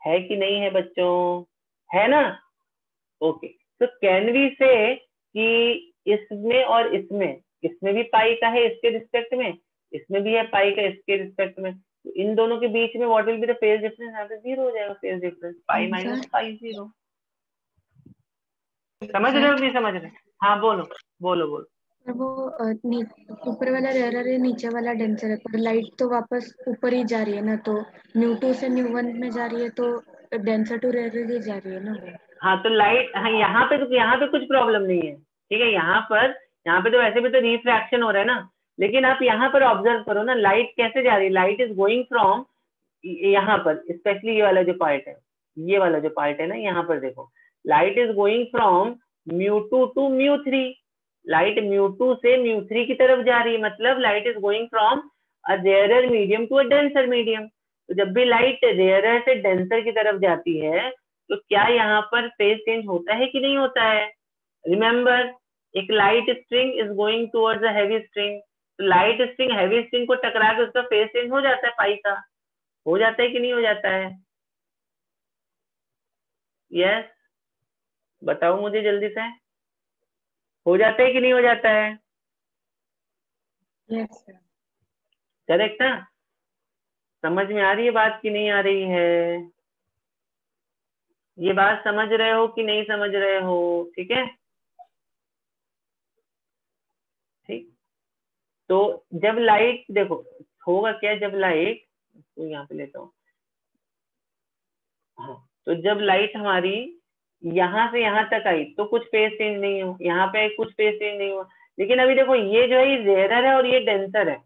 है कि नहीं है बच्चों? है ना? ओके, तो कैन वी से कि इसमें और इसमें भी पाई का है इसके रिस्पेक्ट में, इसमें भी है पाई का इसके रिस्पेक्ट में, तो इन दोनों के बीच में what will be the phase difference? यहाँ पे 0 हो जाएगा phase difference, pi minus pi 0। समझ रहे हो नहीं समझ रहे? हाँ बोलो बोलो बोलो। और वो ऊपर वाला रेयरर है, नीचे वाला डेंसर है, पर लाइट तो वापस ऊपर ही जा रही है ना, तो μ2 से μ1 में जा रही है, तो डेंसर टू रेयरर ही जा रही है ना वो। हाँ तो लाइट, हाँ यहाँ पे कुछ प्रॉब्लम नहीं है, ठीक है। यहाँ पे तो वैसे भी तो रिफ्रैक्शन हो रहा है ना। लेकिन आप यहाँ पर ऑब्जर्व करो ना, लाइट कैसे जा रही है? लाइट इज गोइंग फ्रॉम यहाँ पर, स्पेशली ये वाला जो पार्ट है, ये वाला जो पार्ट है ना, यहाँ पर देखो, light is going from μ2 to μ3, light μ2 से μ3 की तरफ जा रही है, मतलब light is going from a rarer medium to a denser medium. तो जब भी लाइट रेयरर से डेंसर की तरफ जाती है तो क्या यहाँ पर फेज चेंज होता है कि नहीं होता है? रिमेंबर, एक light string is going towards a heavy string, तो लाइट स्ट्रिंग हैवी स्ट्रिंग को टकरा के उसका फेज चेंज हो जाता है पाई का, हो जाता है कि नहीं हो जाता है? यस, बताओ मुझे जल्दी से, हो जाता है कि नहीं हो जाता है? Yes sir. करेक्ट ना? समझ में आ रही है बात कि नहीं आ रही है? ये बात समझ रहे हो कि नहीं समझ रहे हो? ठीक है, ठीक। तो जब लाइट, देखो होगा क्या, जब लाइट, तो यहाँ पे लेता हूँ, हाँ, तो जब लाइट हमारी यहाँ से यहाँ तक आई तो कुछ फेज चेंज नहीं हो, यहाँ पे कुछ फेज चेंज नहीं हुआ। लेकिन अभी देखो ये जो है ये रेयरर है और ये डेंसर है,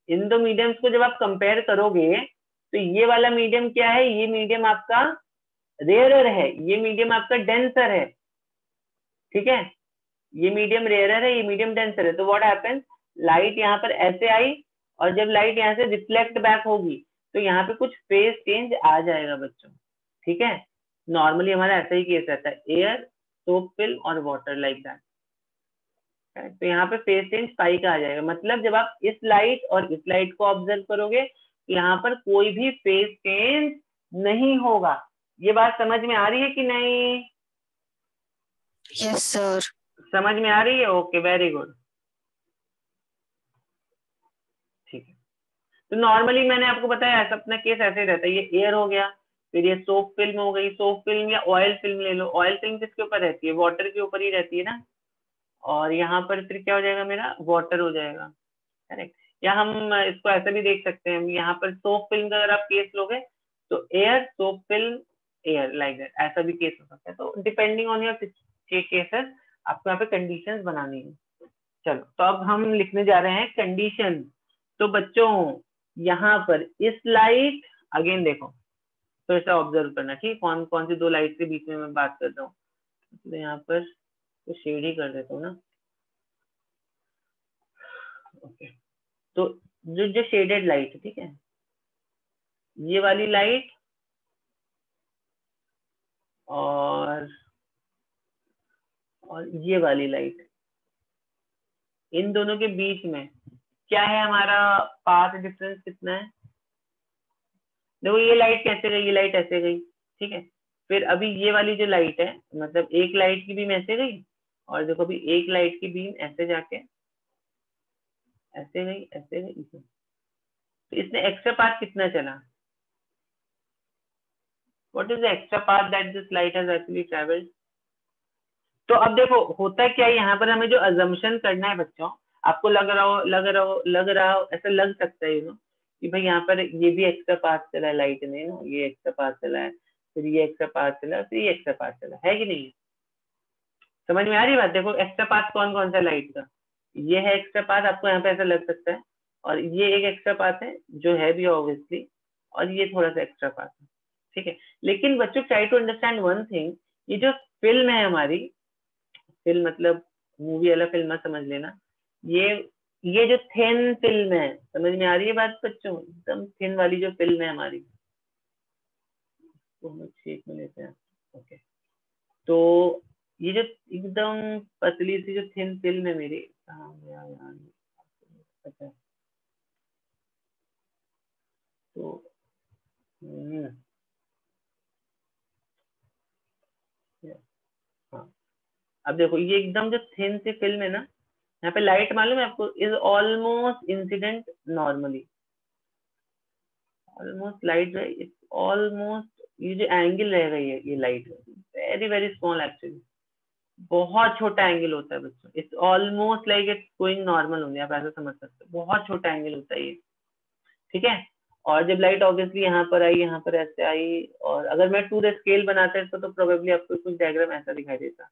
इन दो मीडियम्स को जब आप कंपेयर करोगे तो ये वाला मीडियम क्या है, ये मीडियम आपका रेयरर है, ये मीडियम आपका डेंसर है। ठीक है, ये मीडियम रेयरर है, ये मीडियम डेंसर है। तो व्हाट हैपेंस, लाइट यहाँ पर ऐसे आई और जब लाइट यहाँ से रिफ्लेक्ट बैक होगी तो यहाँ पे कुछ फेज चेंज आ जाएगा बच्चों। ठीक है, नॉर्मली हमारा ऐसा ही केस रहता है, एयर, सोप फिल्म और वाटर, लाइक दैट। तो यहाँ पे फेज चेंज पाई का आ जाएगा, मतलब जब आप इस लाइट और इस लाइट को ऑब्जर्व करोगे तो यहाँ पर कोई भी फेज चेंज नहीं होगा। ये बात समझ में आ रही है कि नहीं? Yes sir. समझ में आ रही है? Okay, very good. ठीक है, तो नॉर्मली मैंने आपको बताया ऐसा, अपना केस ऐसे ही रहता है, ये एयर हो गया, फिर ये सोप फिल्म हो गई, सोप फिल्म या ऑयल फिल्म ले लो, ऑयल फिल्म किसके ऊपर रहती है, वाटर के ऊपर ही रहती है ना, और यहाँ पर फिर क्या हो जाएगा मेरा, वाटर हो जाएगा। करेक्ट, या हम इसको ऐसे भी देख सकते हैं, यहाँ पर सोप फिल्म का अगर आप केस लोगे तो air, soap film, air, like that, ऐसा भी केस हो सकता है। तो डिपेंडिंग ऑन योर केसेस आपको यहाँ पे कंडीशंस बनानी है। चलो, तो अब हम लिखने जा रहे हैं कंडीशन। तो बच्चों यहाँ पर इस लाइट, अगेन देखो, तो ऐसा ऑब्जर्व करना, ठीक, कौन कौन सी दो लाइट के बीच में मैं बात कर रहा हूँ। तो यहाँ पर तो शेड ही कर देता हूँ ना। ओके, तो जो जो शेडेड लाइट है, ठीक है, ये वाली लाइट और ये वाली लाइट, इन दोनों के बीच में क्या है हमारा पाथ डिफरेंस कितना है? देखो ये लाइट कैसे गई, ये लाइट ऐसे गई, ठीक है, फिर अभी ये वाली जो लाइट है, मतलब एक लाइट की बीम ऐसे गई और देखो अभी एक लाइट की बीम ऐसे जाके ऐसे गई, ऐसे गई, इसे, तो इसने एक्स्ट्रा पाथ कितना चला? What is the extra path that this light has actually travelled? तो अब देखो होता क्या है, यहाँ पर हमें जो अजम्पशन करना है बच्चों, आपको लग रहा हो ऐसा लग सकता है कि भाई यहाँ पर ये भी एक्स्ट्रा पाथ चला है लाइट ने, ये एक्स्ट्रा पाथ चला है, फिर ये एक्स्ट्रा पाथ चला, फिर ये एक्स्ट्रा पाथ चला है कि नहीं? समझ में आ रही बात? देखो एक्स्ट्रा पाथ कौन कौन सा लाइट का, ये है एक्स्ट्रा पाथ, आपको यहाँ पे ऐसा लग सकता है, और ये एक एक्स्ट्रा पाथ है जो है भी ऑब्वियसली, और ये थोड़ा सा एक्स्ट्रा पाथ है। ठीक है, लेकिन बच्चों try to understand one thing, ये जो फिल्म है हमारी, फिल्म मतलब मूवी वाला फिल्म मत समझ लेना, ये जो थिन फिल्म है, समझ में आ रही है बात बच्चों, एकदम थिन वाली जो फिल्म है हमारी, तो हम शेप में लेते हैं। ओके, तो ये जो एकदम पतली सी जो थिन फिल्म है मेरी, कहाँ गया यार? अच्छा, तो हाँ, अब देखो ये एकदम जो थिन सी फिल्म है ना, यहाँ पे लाइट मालूम है आपको, is almost incident normally, almost light जो है, ऑलमोस्ट ये जो एंगल रहेगा ये light very very small actually, बहुत छोटा एंगल होता है बच्चों, it's almost like it's going normal होंगे, आप ऐसा समझ सकते हो, बहुत छोटा एंगल होता है ये। ठीक है, और जब लाइट ऑब्वियसली यहाँ पर आई, यहाँ पर ऐसे आई, और अगर मैं टू द स्केल बनाते तो प्रोबेबली आपको कुछ डायग्राम ऐसा दिखाई देता,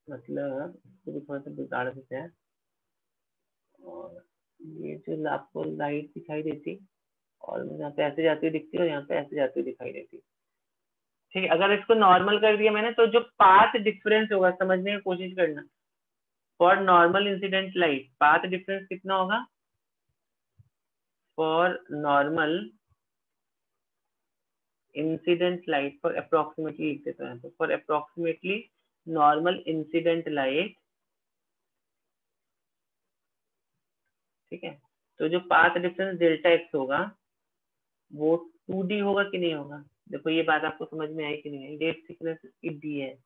मतलब इसको भी थोड़ा सा बिगाड़ देते हैं, और ये जो आपको लाइट दिखाई देती और यहाँ पे ऐसे जाती हुई दिखती है और यहाँ पे ऐसे जाती हुई दिखाई देती, ठीक है, अगर इसको नॉर्मल कर दिया मैंने तो जो पाथ डिफरेंस होगा समझने की कोशिश करना। For normal incident light path difference कितना होगा? For normal incident light, for approximately लिख देता हूँ, for approximately normal incident light, ठीक है, तो जो पाथ डिफरेंस डेल्टा एक्स होगा वो 2D होगा कि नहीं होगा? देखो ये बात आपको समझ में आई कि नहीं आई? डेट थिकनेस इसकी डी है,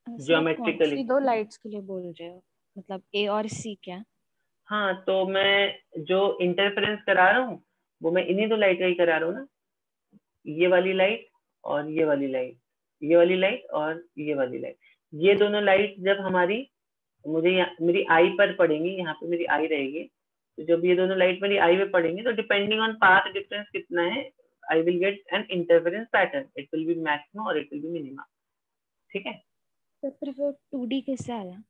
ज्योमेट्रिकली। दो लाइट्स के लिए बोल रहे हो, मतलब ए और सी क्या? हाँ, तो मैं जो इंटरफेरेंस करा रहा हूँ वो मैं इन्हीं दो लाइट का ही करा रहा हूँ ना, ये वाली लाइट और ये वाली लाइट, ये वाली लाइट और ये वाली लाइट। ये दोनों लाइट जब हमारी मेरी आई पर पड़ेंगी, यहाँ पे मेरी आई रहेगी, तो जब ये दोनों लाइट मेरी आई पे पड़ेंगी तो डिपेंडिंग ऑन पाथ डिफरेंस कितना है I will get an interference pattern, it will be maximum और इट विल बी मिनिमम। ठीक है, तो फिर वो 2D कैसे आया,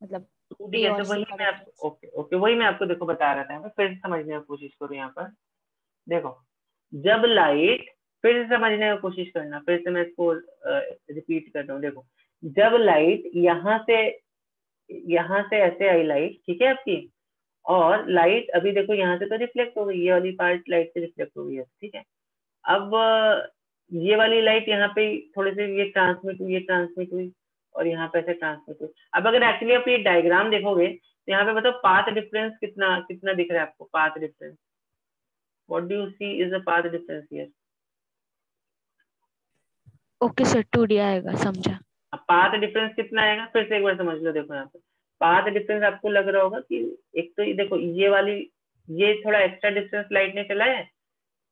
मतलब 2D ए और कैसे? सी वही का मैं आपको डिफरेंस? ओके वही मैं आपको देखो बता रहा था, मैं फिर समझने की कोशिश करूँ यहाँ पर। देखो जब लाइट, फिर से समझने की कोशिश करना, फिर से मैं इसको रिपीट कर रहा हूँ। देखो जब लाइट यहाँ से ऐसे आई लाइट, ठीक है आपकी, और लाइट अभी देखो यहाँ से तो रिफ्लेक्ट हो गई, ये वाली पार्ट लाइट से रिफ्लेक्ट हो गई है, ठीक है। अब ये वाली लाइट यहाँ पे थोड़े से ये ट्रांसमिट हुई और यहाँ पे ऐसे ट्रांसमिट हुई। अब अगर एक्चुअली आप ये डायग्राम देखोगे तो यहाँ पे बताओ पाथ डिफरेंस कितना कितना दिख रहा है आपको? Path difference, what do you see is the path difference here? Okay sir, 2D आएगा, समझा। पाथ डिफरेंस कितना आएगा फिर से एक बार समझ लो। देखो यहाँ पे पाथ डिफरेंस आपको लग रहा होगा कि एक तो ये देखो ये वाली, ये थोड़ा एक्स्ट्रा डिस्टेंस लाइट ने चला है,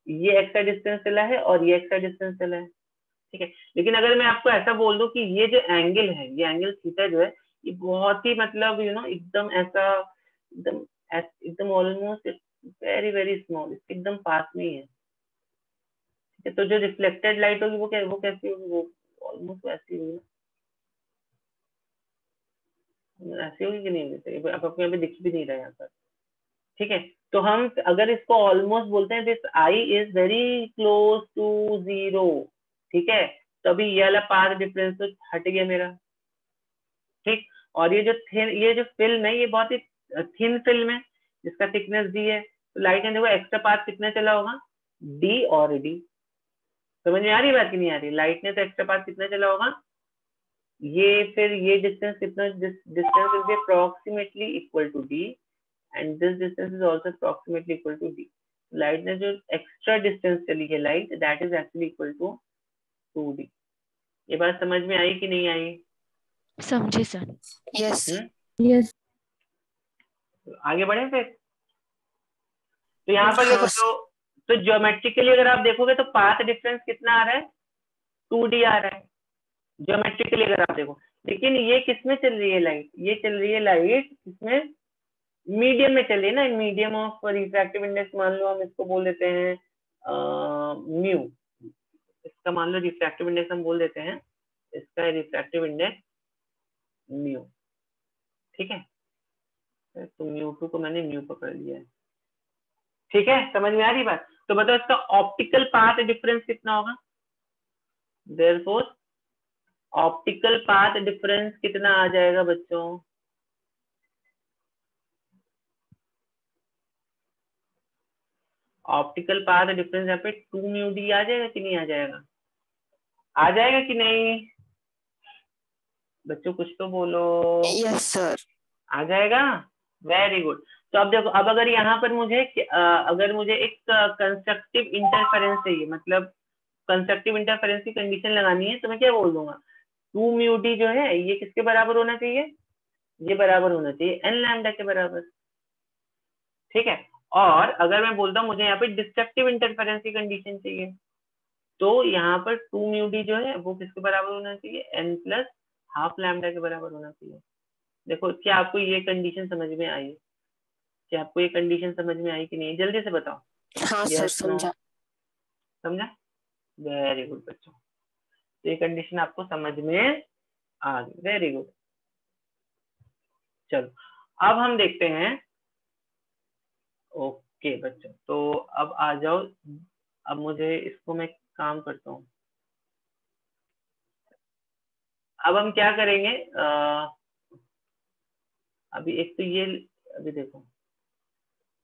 ये एक्स्ट्रा डिस्टेंस चला है और ये एक्स्ट्रा डिस्टेंस चला है, ठीक है। लेकिन अगर मैं आपको ऐसा बोल दूं कि ये जो एंगल है, ये एंगल थीटा जो है, ये बहुत ही मतलब एकदम ऐसा, एकदम ऑलमोस्ट वेरी वेरी स्मॉल, एकदम पास में ही है, ठीक है। तो जो रिफ्लेक्टेड लाइट होगी वो कैसी होगी? वो ऑलमोस्ट वैसी होगी ना, ऐसी होगी कि नहीं होगी? अब आपको यहाँ पे दिख भी नहीं रहा है यहाँ पर, ठीक है। तो हम अगर इसको ऑलमोस्ट बोलते हैं, this I is very close to zero, ठीक है, तो अभी ये वाला पाथ डिफरेंस तो हट गया मेरा, ठीक। और ये जो फिल्म है ये बहुत ही थिन फिल्म है जिसका थिकनेस डी है, तो लाइट ने देखो एक्स्ट्रा पाथ कितना चला होगा? डी और डी। समझ में आ रही बात कि नहीं आ रही? लाइट ने तो एक्स्ट्रा पाथ कितना चला होगा? ये फिर ये डिस्टेंस कितना, distance will be approximately equal to D and this distance is also approximately equal to d. लाइट ने जो एक्स्ट्रा डिस्टेंस चली है light, that is actually equal to 2d. ये बात समझ में आई कि नहीं आई? समझे सर। Yes. यस आगे बढ़े फिर। तो यहाँ पर देखो हाँ। तो ज्योमेट्रिकली अगर आप देखोगे तो पाथ डिफरेंस कितना आ रहा है? 2d आ रहा है ज्योमेट्रिकली अगर आप देखो। लेकिन ये किसमें चल रही है लाइट? ये चल रही है लाइट किसमें? मीडियम में चल रही है ना, मीडियम ऑफ रिफ्रैक्टिव इंडेक्स मान लो हम इसको बोल देते हैं म्यू, इसका मान लो रिफ्रैक्टिव इंडेक्स हम बोल देते हैं, इसका रिफ्रैक्टिव इंडेक्स म्यू, ठीक है। तो म्यू2 को मैंने म्यू पकड़ लिया है, ठीक है। समझ में आ रही बात? तो बताओ इसका ऑप्टिकल पाथ डिफरेंस कितना होगा? देयरफॉर ऑप्टिकल पाथ डिफरेंस कितना आ जाएगा बच्चों? ऑप्टिकल पाथ डिफरेंस यहाँ पे 2 म्यू डी आ जाएगा कि नहीं आ जाएगा? आ जाएगा कि नहीं बच्चों? कुछ तो बोलो। Yes, sir. आ जाएगा, वेरी गुड। तो अब देखो, अब अगर यहाँ पर मुझे एक कंस्ट्रक्टिव इंटरफेरेंस चाहिए, मतलब कंस्ट्रक्टिव इंटरफेरेंस की कंडीशन लगानी है, तो मैं क्या बोल दूंगा? 2 म्यू डी जो है ये किसके बराबर होना चाहिए? ये बराबर होना चाहिए एन लैम्डा के बराबर, ठीक है। और अगर मैं बोलता हूँ मुझे यहाँ पे डिस्ट्रक्टिव इंटरफेरेंस की कंडीशन चाहिए, तो यहाँ पर 2 म्यू डी जो है वो किसके बराबर होना चाहिए? एन प्लस हाफ लैम्डा के बराबर होना चाहिए। देखो क्या आपको ये कंडीशन समझ में आई? क्या आपको ये कंडीशन समझ में आई कि नहीं? जल्दी से बताओ। हाँ सर, समझा। समझा? वेरी गुड बच्चों, तो ये कंडीशन आपको समझ में आ गई, वेरी गुड। चलो अब हम देखते हैं, ओके ओके बच्चों, तो अब आ जाओ। अब मुझे इसको मैं काम करता हूँ। अब हम क्या करेंगे, अभी एक तो ये, अभी देखो,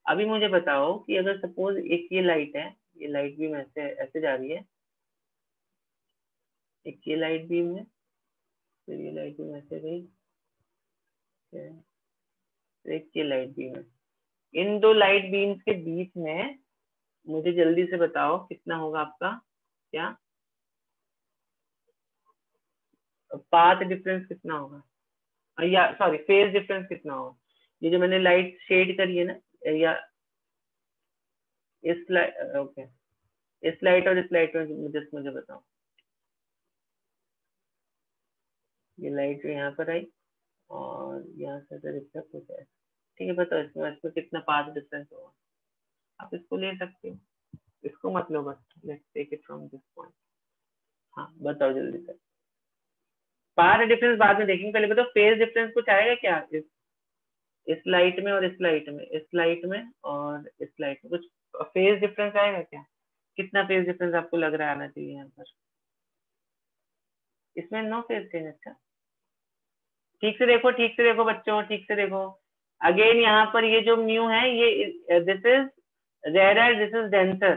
अभी मुझे बताओ कि अगर सपोज एक ये लाइट है, ये लाइट बीम ऐसे ऐसे जा रही है, एक ये लाइट बीम है, फिर ये लाइट बीम ऐसे गई, फिर एक ये लाइट बीम है। इन दो लाइट बीम्स के बीच में मुझे जल्दी से बताओ कितना होगा आपका, क्या पाथ डिफरेंस कितना होगा, या सॉरी फेज डिफरेंस कितना होगा। ये जो मैंने लाइट शेड करी है ना, या इस लाइट, ओके, इस लाइट और इस लाइट में जस्ट मुझे बताओ। ये लाइट जो यहाँ पर आई और यहाँ से रिफ्लेक्ट हो जाए, ठीक है, बताओ इसमें कितना पाथ डिफरेंस होगा। आप इसको ले सकते हो, इसको मत लो बस, let's take it from this point. हाँ बताओ जल्दी से। पाथ डिफरेंस बाद में देखेंगे, पहले बताओ फेज डिफरेंस कुछ आएगा क्या, इस लाइट में और इस लाइट में, इस लाइट में और इस लाइट में कुछ फेज डिफरेंस आएगा क्या? कितना फेज डिफरेंस आपको लग रहा है आना चाहिए यहाँ पर? इसमें नो फेज चेंज। अच्छा, ठीक से देखो, ठीक से देखो बच्चों, ठीक से देखो। अगेन यहाँ पर ये जो म्यू है, ये this is rare, this is denser,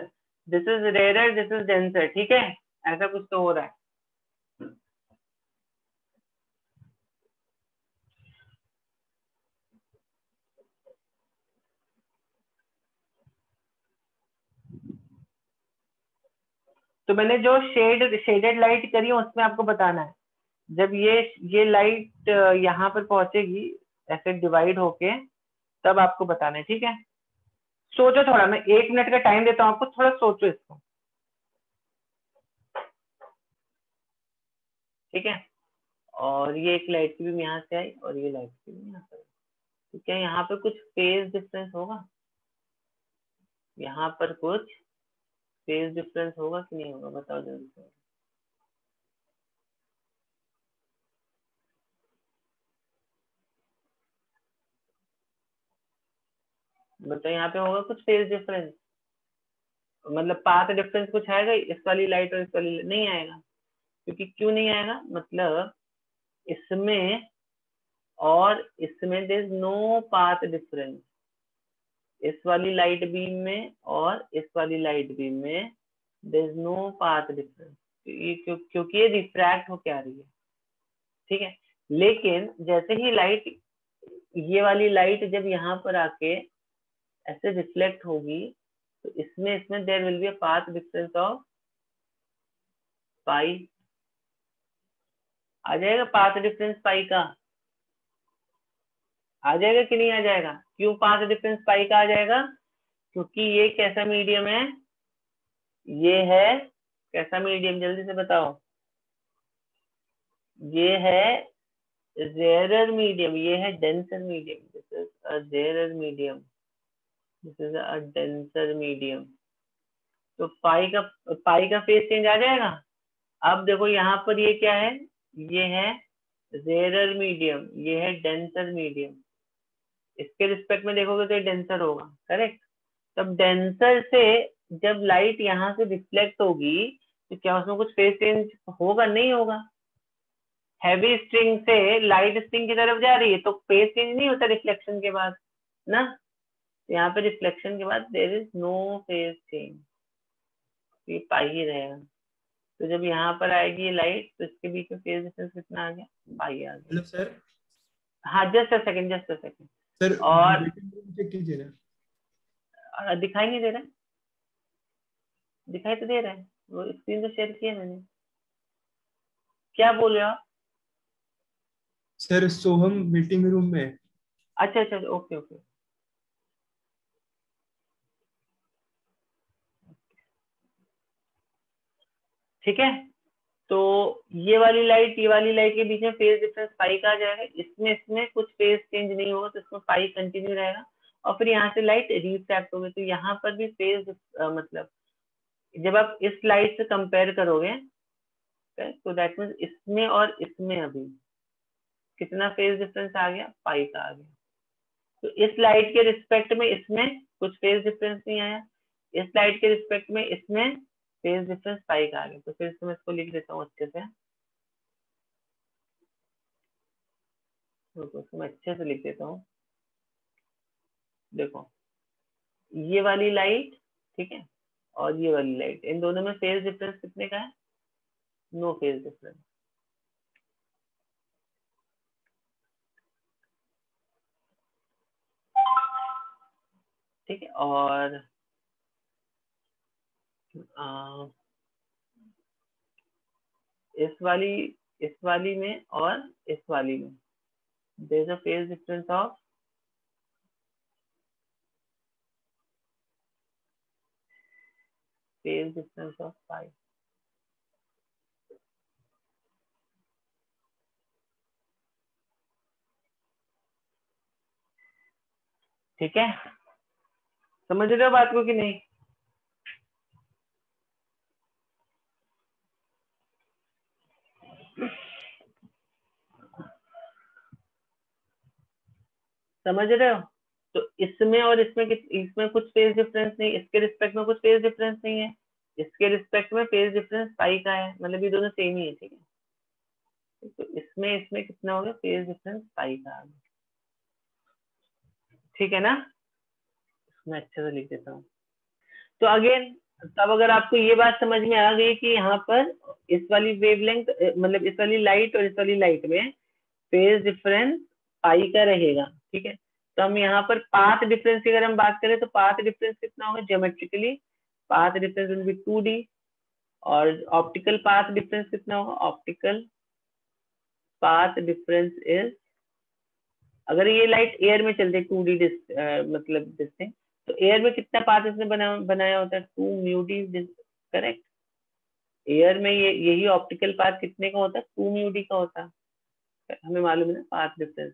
this is rare, this is denser, ठीक है, ऐसा कुछ तो हो रहा है। तो मैंने जो शेडेड लाइट करी है उसमें आपको बताना है, जब ये लाइट यहाँ पर पहुंचेगी ऐसे डिवाइड होके, तब आपको बताना है, ठीक है। सोचो थोड़ा, मैं 1 मिनट का टाइम देता हूँ आपको, थोड़ा सोचो इसको, ठीक है। और ये एक लाइट की भी यहाँ से आई और ये लाइट की भी यहाँ से आई, तो क्या यहाँ पर कुछ फेज डिफरेंस होगा? यहाँ पर कुछ फेज डिफरेंस होगा कि नहीं होगा, बताओ जल्दी से। बताओ यहाँ पे होगा कुछ फेज डिफरेंस, मतलब पाथ डिफरेंस कुछ आएगा इस वाली लाइट और इस वाली? नहीं आएगा, क्योंकि क्यों नहीं आएगा, मतलब इसमें और इसमें there is no path difference, इस वाली लाइट बीम में और इस वाली लाइट बीम में there is no path difference, क्योंकि ये रिफ्रैक्ट होके आ रही है, ठीक है। लेकिन जैसे ही लाइट, ये वाली लाइट जब यहाँ पर आके ऐसे रिफ्लेक्ट होगी, तो इसमें there will be a path difference of pi, आ जाएगा पाथ डिफरेंस पाई का, आ जाएगा कि नहीं आ जाएगा? क्यों पाथ डिफरेंस पाई का आ जाएगा? क्योंकि ये कैसा मीडियम है, ये है कैसा मीडियम, जल्दी से बताओ। ये है रेयरर मीडियम, ये है denser medium, this is a rarer medium, this is a denser medium. तो पाई का फेज चेंज आ जाएगा। अब देखो यहाँ पर ये क्या है, ये है रेयरर मीडियम, ये है डेंसर मीडियम, इसके रिस्पेक्ट में देखोगे तो ये डेंसर होगा, करेक्ट। तब डेंसर से जब लाइट यहाँ से रिफ्लेक्ट होगी, तो क्या उसमें कुछ फेज चेंज होगा? नहीं होगा। हैवी स्ट्रिंग से लाइट स्ट्रिंग की तरफ जा रही है तो फेज चेंज नहीं होता रिफ्लेक्शन के बाद ना, तो यहाँ पे रिफ्लेक्शन के बाद there is no phase change, ये पाई ही रहेगा। तो जब यहाँ पर आएगी ये लाइट, तो इसके बीच में फेज डिफरेंस कितना आ गया? पाई आ गया। Hello sir. हाँ just a second, just a second. Sir और चेक कीजिए ना। दिखाई नहीं दे रहा है? दिखाई तो दे रहा है, वो स्क्रीन तो शेयर किया मैंने। क्या बोल रहे हो आप? सर सोहम मीटिंग रूम में। अच्छा अच्छा, ओके ओके। ठीक है, तो ये वाली लाइट के बीच में फेज डिफरेंस पाई का आ जाएगा, इसमें कुछ फेज चेंज नहीं होगा, तो इसमें पाई कंटिन्यू रहेगा। और फिर यहाँ से लाइट रिफ्रैक्ट होगी, तो यहाँ पर भी फेज मतलब जब आप इस लाइट से कंपेयर करोगे, तो दैट मीन्स इसमें और इसमें अभी कितना फेज डिफरेंस आ गया? पाई का आ गया। तो इस लाइट के रिस्पेक्ट में इसमें कुछ फेज डिफरेंस नहीं आया। इस लाइट के रिस्पेक्ट में इसमें फेज डिफरेंस पाई का आ गया। तो फिर से मैं इसको लिख देता हूँ अच्छे से, तो मैं अच्छे से लिख देता हूँ। देखो ये वाली लाइट, ठीक है, और ये वाली लाइट, इन दोनों में फेज डिफरेंस कितने का है? No phase difference. ठीक है, और इस वाली में और इस वाली में there is a phase difference of pi. ठीक है, समझ रहे हो बात को कि नहीं? समझ रहे हो? तो इसमें और इसमें कुछ फेज डिफरेंस नहीं, इसके रिस्पेक्ट में कुछ फेज डिफरेंस नहीं है, इसके रिस्पेक्ट में फेज डिफरेंस पाई का है, मतलब ये दोनों सेम ही है। ठीक है, तो इसमें कितना हो गया? फेज डिफरेंस पाई का आ गया। ठीक है ना, मैं अच्छे से लिख देता हूँ। तो अगेन तब अगर आपको ये बात समझ में आ गई कि यहाँ पर इस वाली वेवलेंथ, मतलब इस वाली लाइट और इस वाली लाइट में फेज डिफरेंस पाई का रहेगा। ठीक है, तो हम यहाँ पर पाथ डिफरेंस की अगर हम बात करें तो पाथ डिफरेंस कितना होगा? Geometrically path difference will be 2D, और ऑप्टिकल पाथ डिफरेंस कितना होगा? ऑप्टिकल पाथ डिफरेंस इज, अगर ये लाइट एयर में चलते 2D मतलब डिस्टेंस, तो एयर में कितना पाथ इसने बनाया होता है? 2 म्यू डी, करेक्ट। एयर में यही ऑप्टिकल पाथ कितने का होता है? 2 म्यू डी का होता है। हमें मालूम है ना path difference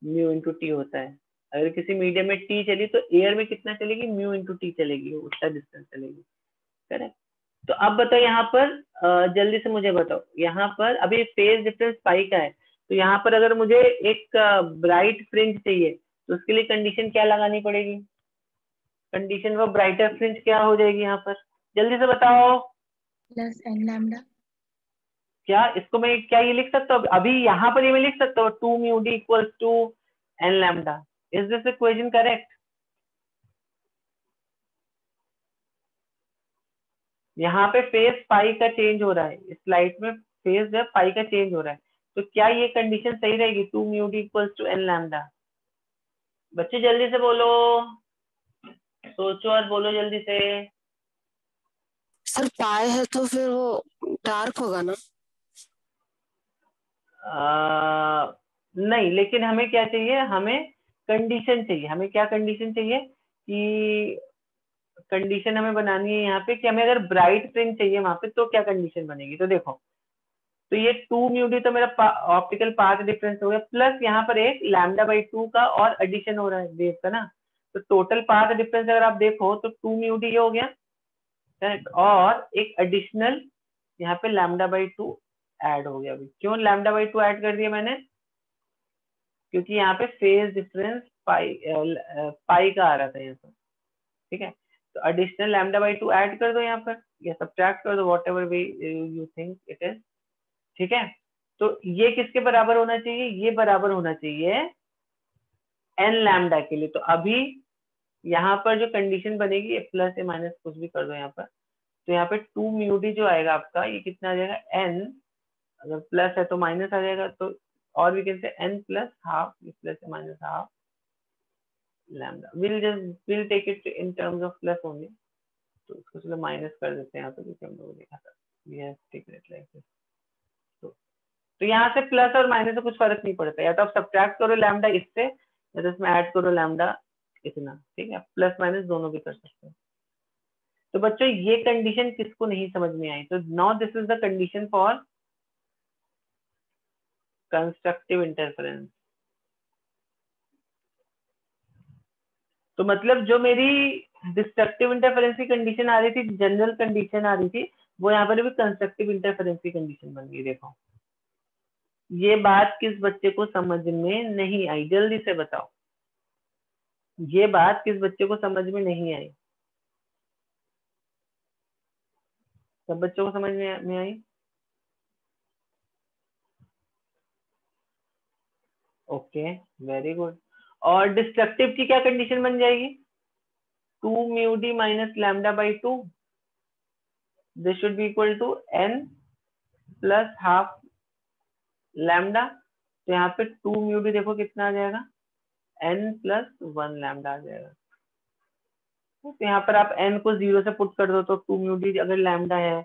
mu into T होता है। अगर किसी मीडियम में टी चली तो एयर में कितना चलेगी? म्यू इंटू टी चलेगी, उतना डिस्टेंस चलेगी, करेक्ट। तो अब बताओ यहाँ पर जल्दी से मुझे बताओ, यहाँ पर अभी फेज डिफरेंस पाई का है, तो यहाँ पर अगर मुझे एक ब्राइट फ्रिंज चाहिए तो उसके लिए कंडीशन क्या लगानी पड़ेगी? कंडीशन वो ब्राइटर फ्रिंज क्या हो जाएगी यहाँ पर? जल्दी से बताओ। Plus n lambda. क्या इसको मैं क्या ये लिख सकता हूँ अभी यहाँ पर? ये मैं लिख सकता हूँ 2 mu D equals to n lambda. Is this equation correct? यहाँ पे फेज पाई का चेंज हो रहा है, इस लाइट में फेज जो पाई का चेंज हो रहा है, तो क्या ये कंडीशन सही रहेगी? 2 mu D equals to n lambda. बच्चे जल्दी से बोलो, सोचो और बोलो जल्दी से। सर पाए है तो फिर वो डार्क होगा ना? नहीं, लेकिन हमें क्या चाहिए? हमें कंडीशन चाहिए। हमें क्या कंडीशन चाहिए? कि कंडीशन हमें बनानी है यहाँ पे कि हमें अगर ब्राइट फ्रिंज चाहिए वहां पे तो क्या कंडीशन बनेगी? तो देखो, तो ये 2 म्यू डी तो मेरा ऑप्टिकल पाथ डिफरेंस हो गया, प्लस यहाँ पर एक लैम्डा बाई 2 का और एडिशन हो रहा है वेव का ना, तो टोटल पाथ डिफरेंस अगर आप देखो तो 2 म्यू डी हो गया, करेक्ट, और एक एडिशनल यहाँ पे लैम्डा बाई 2 ऐड हो गया। अभी क्यों लैम्डा बाई 2 ऐड कर दिया मैंने? क्योंकि यहाँ पे फेज डिफरेंस पाई का आ रहा था यहाँ पर। ठीक है, तो एडिशनल लैम्डा बाई 2 ऐड कर दो यहाँ पर, या सब्ट्रैक्ट कर दो, what ever way you think it is. ठीक है, तो ये किसके बराबर होना चाहिए? ये बराबर होना चाहिए एन लैम्डा के लिए। तो अभी यहाँ पर जो कंडीशन बनेगी, प्लस या माइनस कुछ भी कर दो यहाँ पर, तो यहाँ पे 2 म्यू डी जो आएगा आपका, ये कितना आ जाएगा? एन, अगर प्लस है तो माइनस आ जाएगा, तो और भी कैसे एन प्लस हाफ, प्लस या minus half lambda. Will take it in terms of plus only, तो इसको चलो माइनस कर देते हैं यहाँ पे, क्योंकि हम लोगों ने देखा था we have taken it like this. तो यहाँ से प्लस और माइनस से कुछ फर्क नहीं पड़ता, या तो आप सब्ट्रैक्ट करो लैम्डा इससे, या तो इसमें ऐड करो लैम्डा इतना। ठीक है, प्लस माइनस दोनों भी कर सकते हो। तो बच्चों ये कंडीशन किसको नहीं समझ में आई? तो now this is the condition for constructive interference. तो मतलब जो मेरी डिस्ट्रक्टिव इंटरफेरेंस की कंडीशन आ रही थी, जनरल कंडीशन आ रही थी, वो यहाँ पर भी कंस्ट्रक्टिव इंटरफेरेंस की कंडीशन बन गई। देखो ये बात किस बच्चे को समझ में नहीं आई? जल्दी से बताओ। ये बात किस बच्चे को समझ में नहीं आई? सब बच्चों को समझ में आई? Okay, very good. और डिस्ट्रक्टिव की क्या कंडीशन बन जाएगी? 2 mu d minus lambda by 2, this should be equal to n plus half lambda. तो यहाँ पे 2 म्यू डी देखो कितना आ जाएगा, n प्लस 1 लैम्डा आ जाएगा। तो यहाँ पर आप n को 0 से पुट कर दो तो 2 म्यू डी अगर लैम्डा है,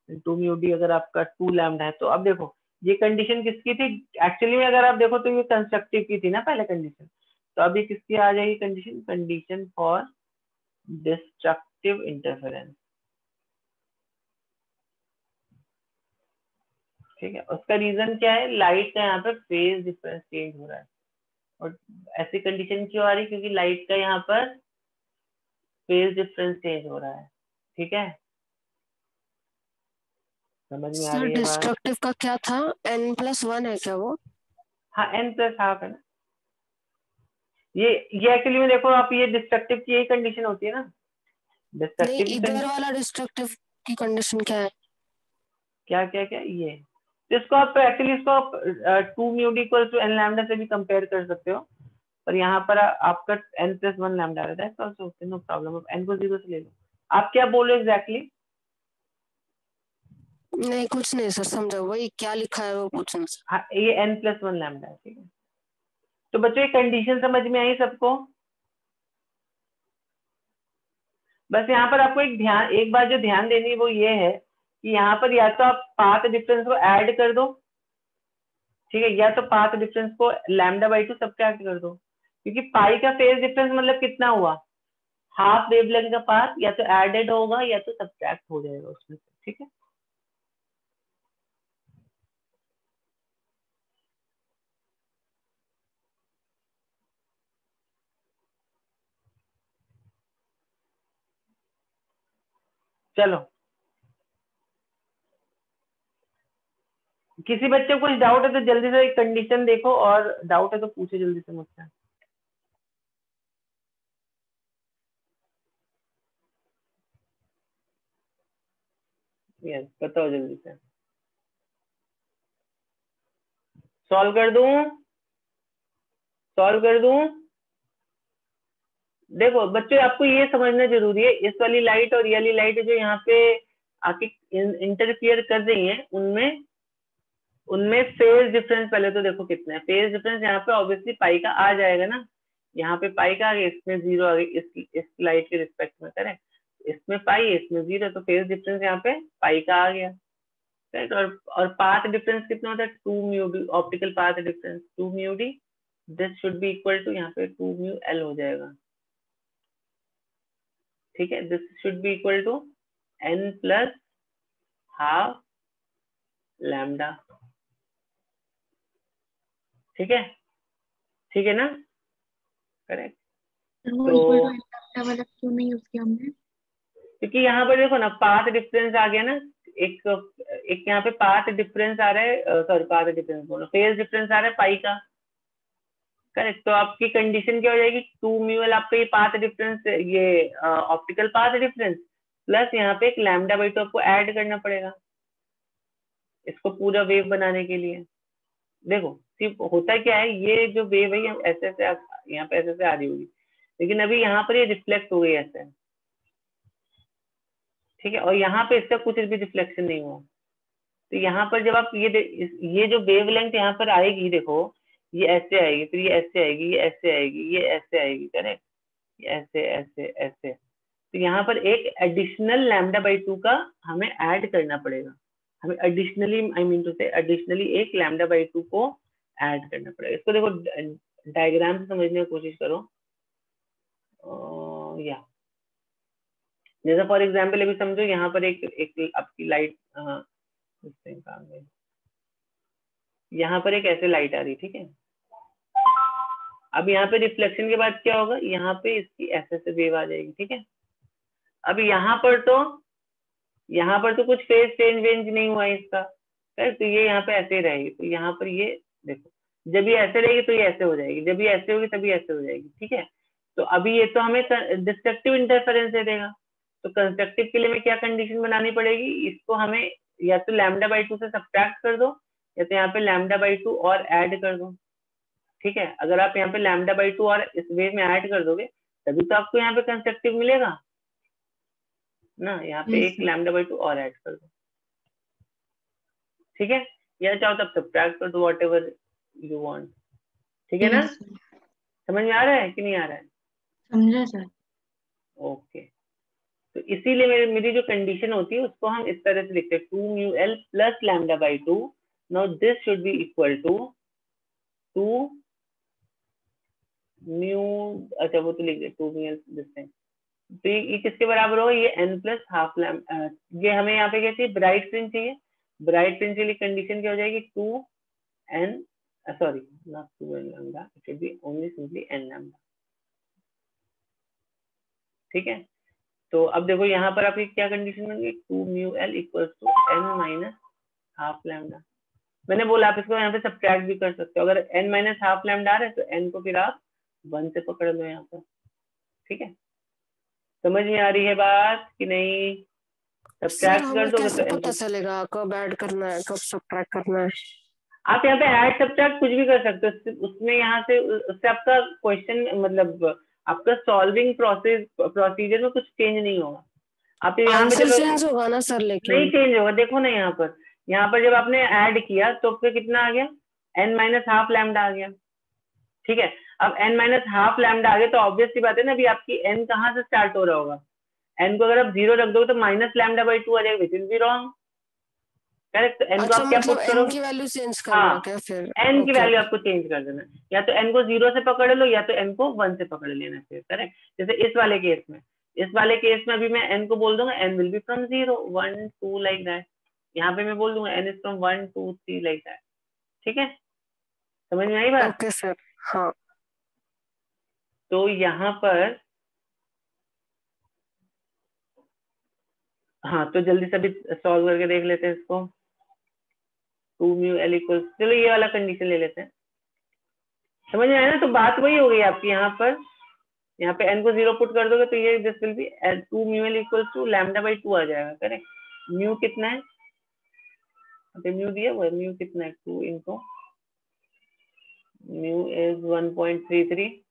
2 म्यू डी अगर आपका 2 लैम्डा है, तो अब देखो ये कंडीशन किसकी थी? एक्चुअली में अगर आप देखो तो ये कंस्ट्रक्टिव की थी ना पहले कंडीशन, तो अब ये किसकी आ जाएगी condition? Condition for destructive interference. ठीक है, उसका रीजन क्या है? लाइट का यहाँ पे फेज डिफरेंस चेंज हो रहा है। और ऐसी कंडीशन क्यों आ रही है? क्योंकि लाइट का यहाँ पर फेज डिफरेंस चेंज हो रहा है। ठीक है, समझ में आ सर रही है बात? डिस्ट्रक्टिव का क्या था, n+1 है क्या वो? हाँ, n प्लस हाफ है ना। ये एक्चुअली में देखो आप, ये डिस्ट्रक्टिव की यही कंडीशन होती है ना, नहीं, डिस्ट्रक्टिव की इधर वाला डिस्ट्रक्टिव की कंडीशन क्या है? क्या क्या क्या ये, तो इसको आप एक्चुअली इसको आप 2 mu D equal to n lambda से भी कंपेयर कर सकते हो, पर यहाँ पर आपका n प्लस 1 लैम्डा रहता है, तो नो प्रॉब्लम, n को 0 से ले लो। आप क्या बोल रहे हो एग्जैक्टली? नहीं कुछ नहीं सर, समझा, वही क्या लिखा है वो पूछना सर। हाँ, ये n प्लस 1 लैम्डा है। ठीक है, तो बच्चों ये कंडीशन समझ में आई सबको? बस यहाँ पर आपको एक बात जो ध्यान देनी है वो ये है कि यहाँ पर या तो आप पाथ डिफरेंस को ऐड कर दो, ठीक है, या तो पाथ डिफरेंस को लैम्डा बाई 2 सब्ट्रैक्ट कर दो, क्योंकि पाई का फेज डिफरेंस मतलब कितना हुआ? हाफ वेवलेंथ का पाथ या तो एडेड होगा या तो सब्ट्रैक्ट हो जाएगा उसमें से। ठीक है, चलो, किसी बच्चे को कुछ डाउट है तो जल्दी से कंडीशन देखो, और डाउट है तो पूछे जल्दी से मुझसे। यस, बताओ जल्दी से। सॉल्व कर दूं? सॉल्व कर दूं? देखो बच्चों, आपको ये समझना जरूरी है, इस वाली लाइट और ये वाली लाइट जो यहाँ पे आके इंटरफियर कर रही है, उनमें उनमें फेज डिफरेंस पहले तो देखो कितना है। फेज डिफरेंस यहाँ पे ऑब्वियसली पाई का आ जाएगा ना, यहाँ पे पाई का आ गया, इसमें 0 आ गई, इस लाइट के रिस्पेक्ट में करें, इसमें पाई इसमें 0, तो फेज डिफरेंस यहाँ पे पाई का आ गया। राइट, और पाथ डिफरेंस कितना होता है? 2 mu D, optical path difference 2 mu D, this should be equal to यहाँ पे 2 म्यू एल हो जाएगा। ठीक है, this should be equal to n plus half lambda. ठीक है, ठीक है ना? करेक्ट। वो तो इक्वल टू n वाला क्यों नहीं यूज किया हमने? क्योंकि यहाँ पर देखो ना, पाथ डिफरेंस आ गया ना, एक एक यहाँ पे पाथ डिफरेंस आ रहा है, सॉरी पाथ डिफरेंस बोलो, फेज डिफरेंस आ रहा है पाई का। करेक्ट, तो आपकी कंडीशन क्या हो जाएगी? 2 म्यूएल आपका ये पाथ डिफरेंस, ये ऑप्टिकल पाथ डिफरेंस, प्लस यहाँ पे एक लैम्डा बाई 2 आपको ऐड करना पड़ेगा इसको पूरा वेव बनाने के लिए। देखो सिर्फ होता क्या है, ये जो वेव है ऐसे ऐसे यहाँ पे ऐसे ऐसे आ रही होगी, लेकिन अभी यहाँ पर ये रिफ्लेक्ट हो गई ऐसे। ठीक है, और यहाँ पे इसका कुछ भी रिफ्लेक्शन नहीं हुआ। तो यहाँ पर जब आप ये जो वेवलेंथ यहाँ पर आएगी, देखो ये ऐसे आएगी, फिर ये ऐसे आएगी, ये ऐसे आएगी, ये ऐसे आएगी, करेक्ट, ऐसे ऐसे ऐसे। तो यहाँ पर एक एडिशनल लैम्डा बाई 2 का हमें ऐड करना पड़ेगा, हमें एडिशनली, आई मीन टू से एडिशनली एक लैम्डा बाई 2 को ऐड करना पड़ेगा। इसको देखो डायग्राम से समझने की कोशिश करो। या जैसा फॉर एग्जाम्पल अभी समझो, यहाँ पर एक आपकी लाइट, यहाँ पर एक ऐसे लाइट आ रही, ठीक है। अब यहाँ पे रिफ्लेक्शन के बाद क्या होगा? यहाँ पे इसकी ऐसे ऐसे वेव आ जाएगी, ठीक है। अब यहाँ पर तो कुछ फेज चेंज वेंज नहीं हुआ इसका, तो ये यहाँ पे ऐसे ही रहेगी। तो यहाँ पर ये देखो, जब ये ऐसे रहेगी तो ये ऐसे हो जाएगी, जब ये ऐसे होगी तभी ऐसे हो जाएगी, ठीक है। तो अभी ये तो हमें डिस्ट्रक्टिव इंटरफेरेंस दे देगा, तो कंस्ट्रक्टिव के लिए मैं क्या कंडीशन बनानी पड़ेगी, इसको हमें या तो λ/2 से सब्ट्रैक्ट कर दो या तो यहाँ पे λ/2 और ऐड कर दो। ठीक है, अगर आप यहाँ पे λ/2 और इस वे में ऐड कर दोगे तभी तो आपको यहाँ पे कंस्ट्रक्टिव मिलेगा ना। यहाँ पे एक λ/2 और ऐड कर दो, ठीक है, या चाहो तब सब्ट्रैक्ट कर दो, वॉट एवर यू वांट। ठीक है ना, समझ में आ रहा है कि नहीं आ रहा है? समझा सर। ओके, तो इसीलिए मेरी जो कंडीशन होती है उसको हम इस तरह से लिखते हैं 2μl plus λ/2। Now this should be equal to 2μ, अच्छा वो तो लिख दे 2μl दिस टाइम। तो ये किसके बराबर होगा, ये n प्लस हाफ लैम्डा। ये हमें यहाँ पे क्या चाहिए, ब्राइट फ्रिंज चाहिए। ब्राइट फ्रिंज के लिए कंडीशन क्या हो जाएगी, 2n, sorry not 2n lambda, it should be only simply n lambda. ठीक है, तो अब देखो यहाँ पर आपकी क्या कंडीशन बन गई, 2μl equals to n minus half lambda. मैंने बोला आप इसको यहाँ पे सब्ट्रैक्ट भी कर सकते हो, अगर n माइनस हाफ लैम्डा आ रहा है तो n को फिर आप 1 से पकड़ लो यहाँ पर। ठीक है, समझ में आ रही है बात कि नहीं? सर सब्ट्रैक्ट कर हमें दोगे कैसे तो पता चलेगा कब ऐड करना है कब सब्ट्रैक्ट करना है? आप यहाँ पे ऐड सब्ट्रैक्ट कुछ भी कर सकते हो उसमें, यहाँ से उससे आपका क्वेश्चन मतलब आपका सॉल्विंग प्रोसीजर में कुछ चेंज नहीं होगा। आप यहाँ पे आंसर जब चेंज होगा ना सर, नहीं लेकिन चेंज होगा, देखो ना यहाँ पर जब आपने ऐड किया तो फिर कितना आ गया, n माइनस हाफ लैम्डा आ गया। ठीक है, अब n माइनस हाफ लैम्डा आ गया तो ऑब्वियस सी बात है ना, अभी आपकी n कहाँ से स्टार्ट हो रहा होगा, n को अगर आप 0 रख दोगे तो माइनस λ/2 आ जाएगा, which is be wrong. Correct, तो n को अच्छा आप क्या मतलब पुट n करोगे, की वैल्यू चेंज करना हाँ है क्या फिर? n की ओके वैल्यू ओके। आपको चेंज कर देना, या तो n को 0 से पकड़ लो या तो n को 1 से पकड़ लेना फिर। करेक्ट, जैसे इस वाले केस में अभी मैं n को बोल दूंगा n will be from 0 1 2 like that. यहाँ पे मैं बोल दूंगा n is from 1 2 3 like that. ठीक है, समझ में आई बात? ओके सर, हाँ। तो यहाँ पर हाँ, तो जल्दी से अभी सॉल्व करके देख लेते हैं इसको। 2μl इक्वल, चलो ये वाला कंडीशन ले लेते हैं, समझ में आया ना? तो बात वही हो गई आपकी, यहाँ पे n को 0 पुट कर दोगे तो ये this will be 2μl equals to λ/2 आ जाएगा। करेक्ट, म्यू कितना है, म्यू दिया हुआ है, म्यू कितना है, 2 इंटू म्यू इज 1.33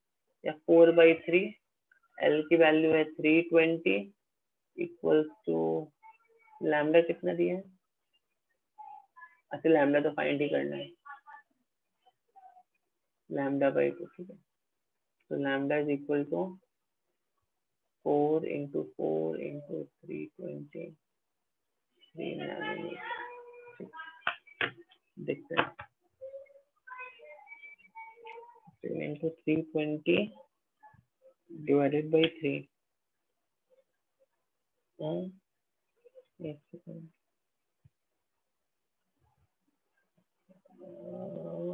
या 4/3, l की वैल्यू है 320 इक्वल्स टू लैम्डा कितना दिया है, अच्छा लैम्डा तो फाइंड ही करना है, λ/2। ठीक है, तो lambda is equal to 4 into 4 into 320 3 nanometre. देखते हैं, 3 इंटू 320 डिवाइडेड बाई 3। एक सेकंड,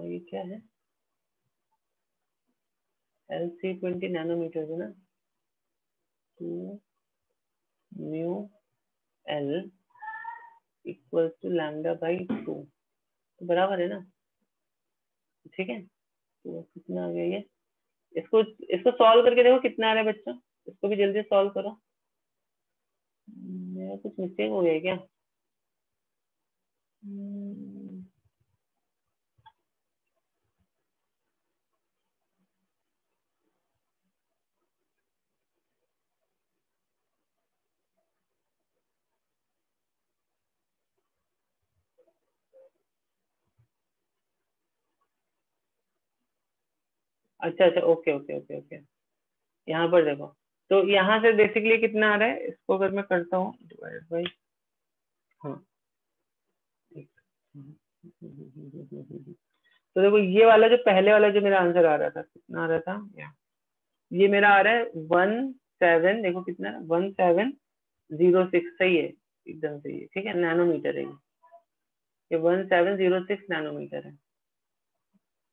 ये क्या है, L 320 नैनोमीटर है ना, 2μl इक्वल्स टू λ/2 तो बराबर है ना। ठीक है, तो कितना आ गया ये, इसको सॉल्व करके देखो कितना आ रहा है बच्चों, इसको भी जल्दी सॉल्व करो। मेरा कुछ मिस्टेक हो गया है क्या? अच्छा अच्छा, ओके ओके ओके ओके, यहाँ पर देखो, तो यहाँ से बेसिकली कितना आ रहा है, इसको अगर मैं करता हूँ डिवाइड बाई, हाँ तो देखो ये वाला जो पहले वाला जो मेरा आंसर आ रहा था, कितना आ रहा था, ये मेरा आ रहा है 17, देखो कितना 1706, सही है, एकदम सही है। ठीक है, नैनोमीटर है ये 1706 नैनोमीटर है।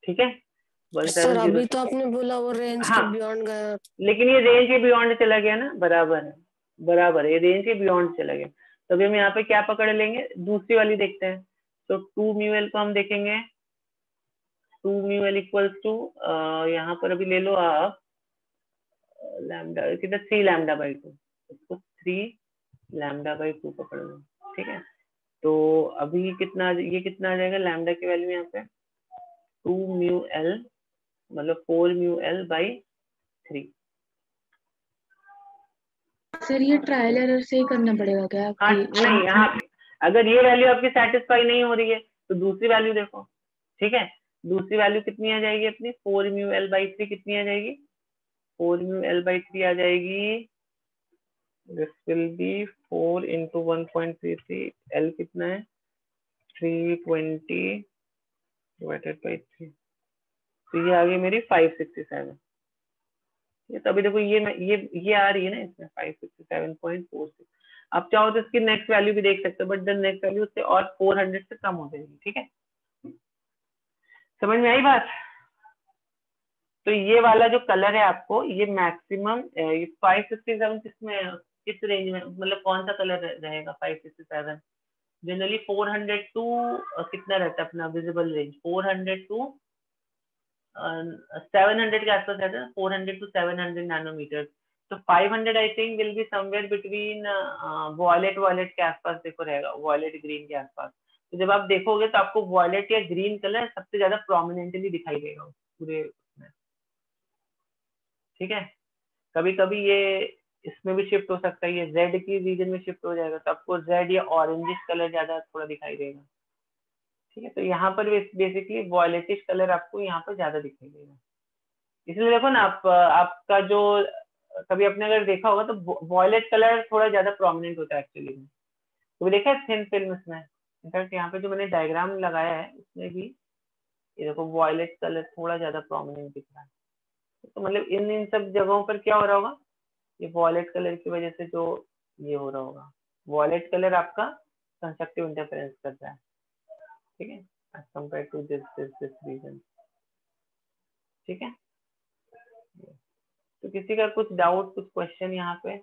ठीक है, सर अभी 1706, तो आपने बोला वो रेंज के हाँ बियॉन्ड गया। लेकिन ये रेंज के बियॉन्ड चला गया ना, बराबर है, बराबर है, ये रेंज के बियॉन्ड चला गया। तो अभी हम यहाँ पे क्या पकड़ लेंगे, दूसरी वाली देखते हैं। तो 2μl को हम देखेंगे, 2μl इक्वल्स टू यहाँ पर अभी ले लो आप लैम्डा कितना 3 लैम्डा बाई 2, इसको 3 लैम्डा बाई 2 पकड़ लो, ठीक है। तो अभी ये कितना आ जाएगा लैम्डा की वैल्यू यहाँ पे 2 म्यू एल, मतलब 4 म्यू एल बाई 3। सर ये ट्रायल एरर से ही करना पड़ेगा क्या? हाँ नहीं, यहाँ अगर ये वैल्यू आपकी सेटिस्फाई नहीं हो रही है तो दूसरी वैल्यू देखो, ठीक है। दूसरी वैल्यू कितनी आ जाएगी अपनी 4 म्यू एल बाई 3 कितनी आ जाएगी 4 म्यू एल बाई 3 आ जाएगी, this will B 4 into 1.33, L कितना है 320 डिवाइडेड बाई 3, तो ये आ गई मेरी 567। ये तभी देखो ये आ रही है ना इसमें 567.46। आप चाहो तो इसकी नेक्स्ट वैल्यू भी देख सकते हो, बट द नेक्स्ट वैल्यू उससे और 400 से कम हो जाएगी, ठीक है। समझ में आई बात? तो ये वाला जो कलर है आपको ये मैक्सिमम 567 किस रेंज में, मतलब कौन सा कलर रहेगा 567? जनरली 400 टू कितना रहता है अपना विजिबल रेंज, 400 टू 700 के आसपास रहता है, 400 टू 700 नैनोमीटर। तो 500 I think will be somewhere between violet के आसपास, देखो रहेगा वॉयलेट ग्रीन के आसपास। तो जब आप देखोगे तो आपको वॉयलेट या ग्रीन कलर सबसे ज्यादा प्रोमिनेंटली दिखाई देगा पूरे उसमें, ठीक है। कभी कभी ये इसमें भी शिफ्ट हो सकता है, ये रेड की रीजन में शिफ्ट हो जाएगा तो आपको रेड या ऑरेंजिश कलर ज्यादा थोड़ा दिखाई देगा, ठीक है। तो यहाँ पर बेसिकली वॉयलेटिश कलर आपको यहाँ पर ज्यादा दिखाई देगा। इसलिए देखो ना आपका जो कभी आपने अगर देखा होगा तो वॉयलेट कलर थोड़ा ज्यादा प्रोमिनेंट होता है एक्चुअली में। तो देखा है थिन फिल्म में, इनफैक्ट यहाँ पे जो मैंने डायग्राम लगाया है उसमें भी ये देखो वॉयलेट कलर थोड़ा ज्यादा प्रोमिनेंट दिख रहा है। तो मतलब इन सब जगहों पर क्या हो रहा होगा, ये वॉयलेट कलर की वजह से जो ये हो रहा होगा, वॉयलेट कलर आपका कंस्ट्रक्टिव इंटरफेरेंस करता है, ठीक है, as compare to this region, ठीक है। तो किसी का कुछ डाउट कुछ क्वेश्चन यहाँ पे?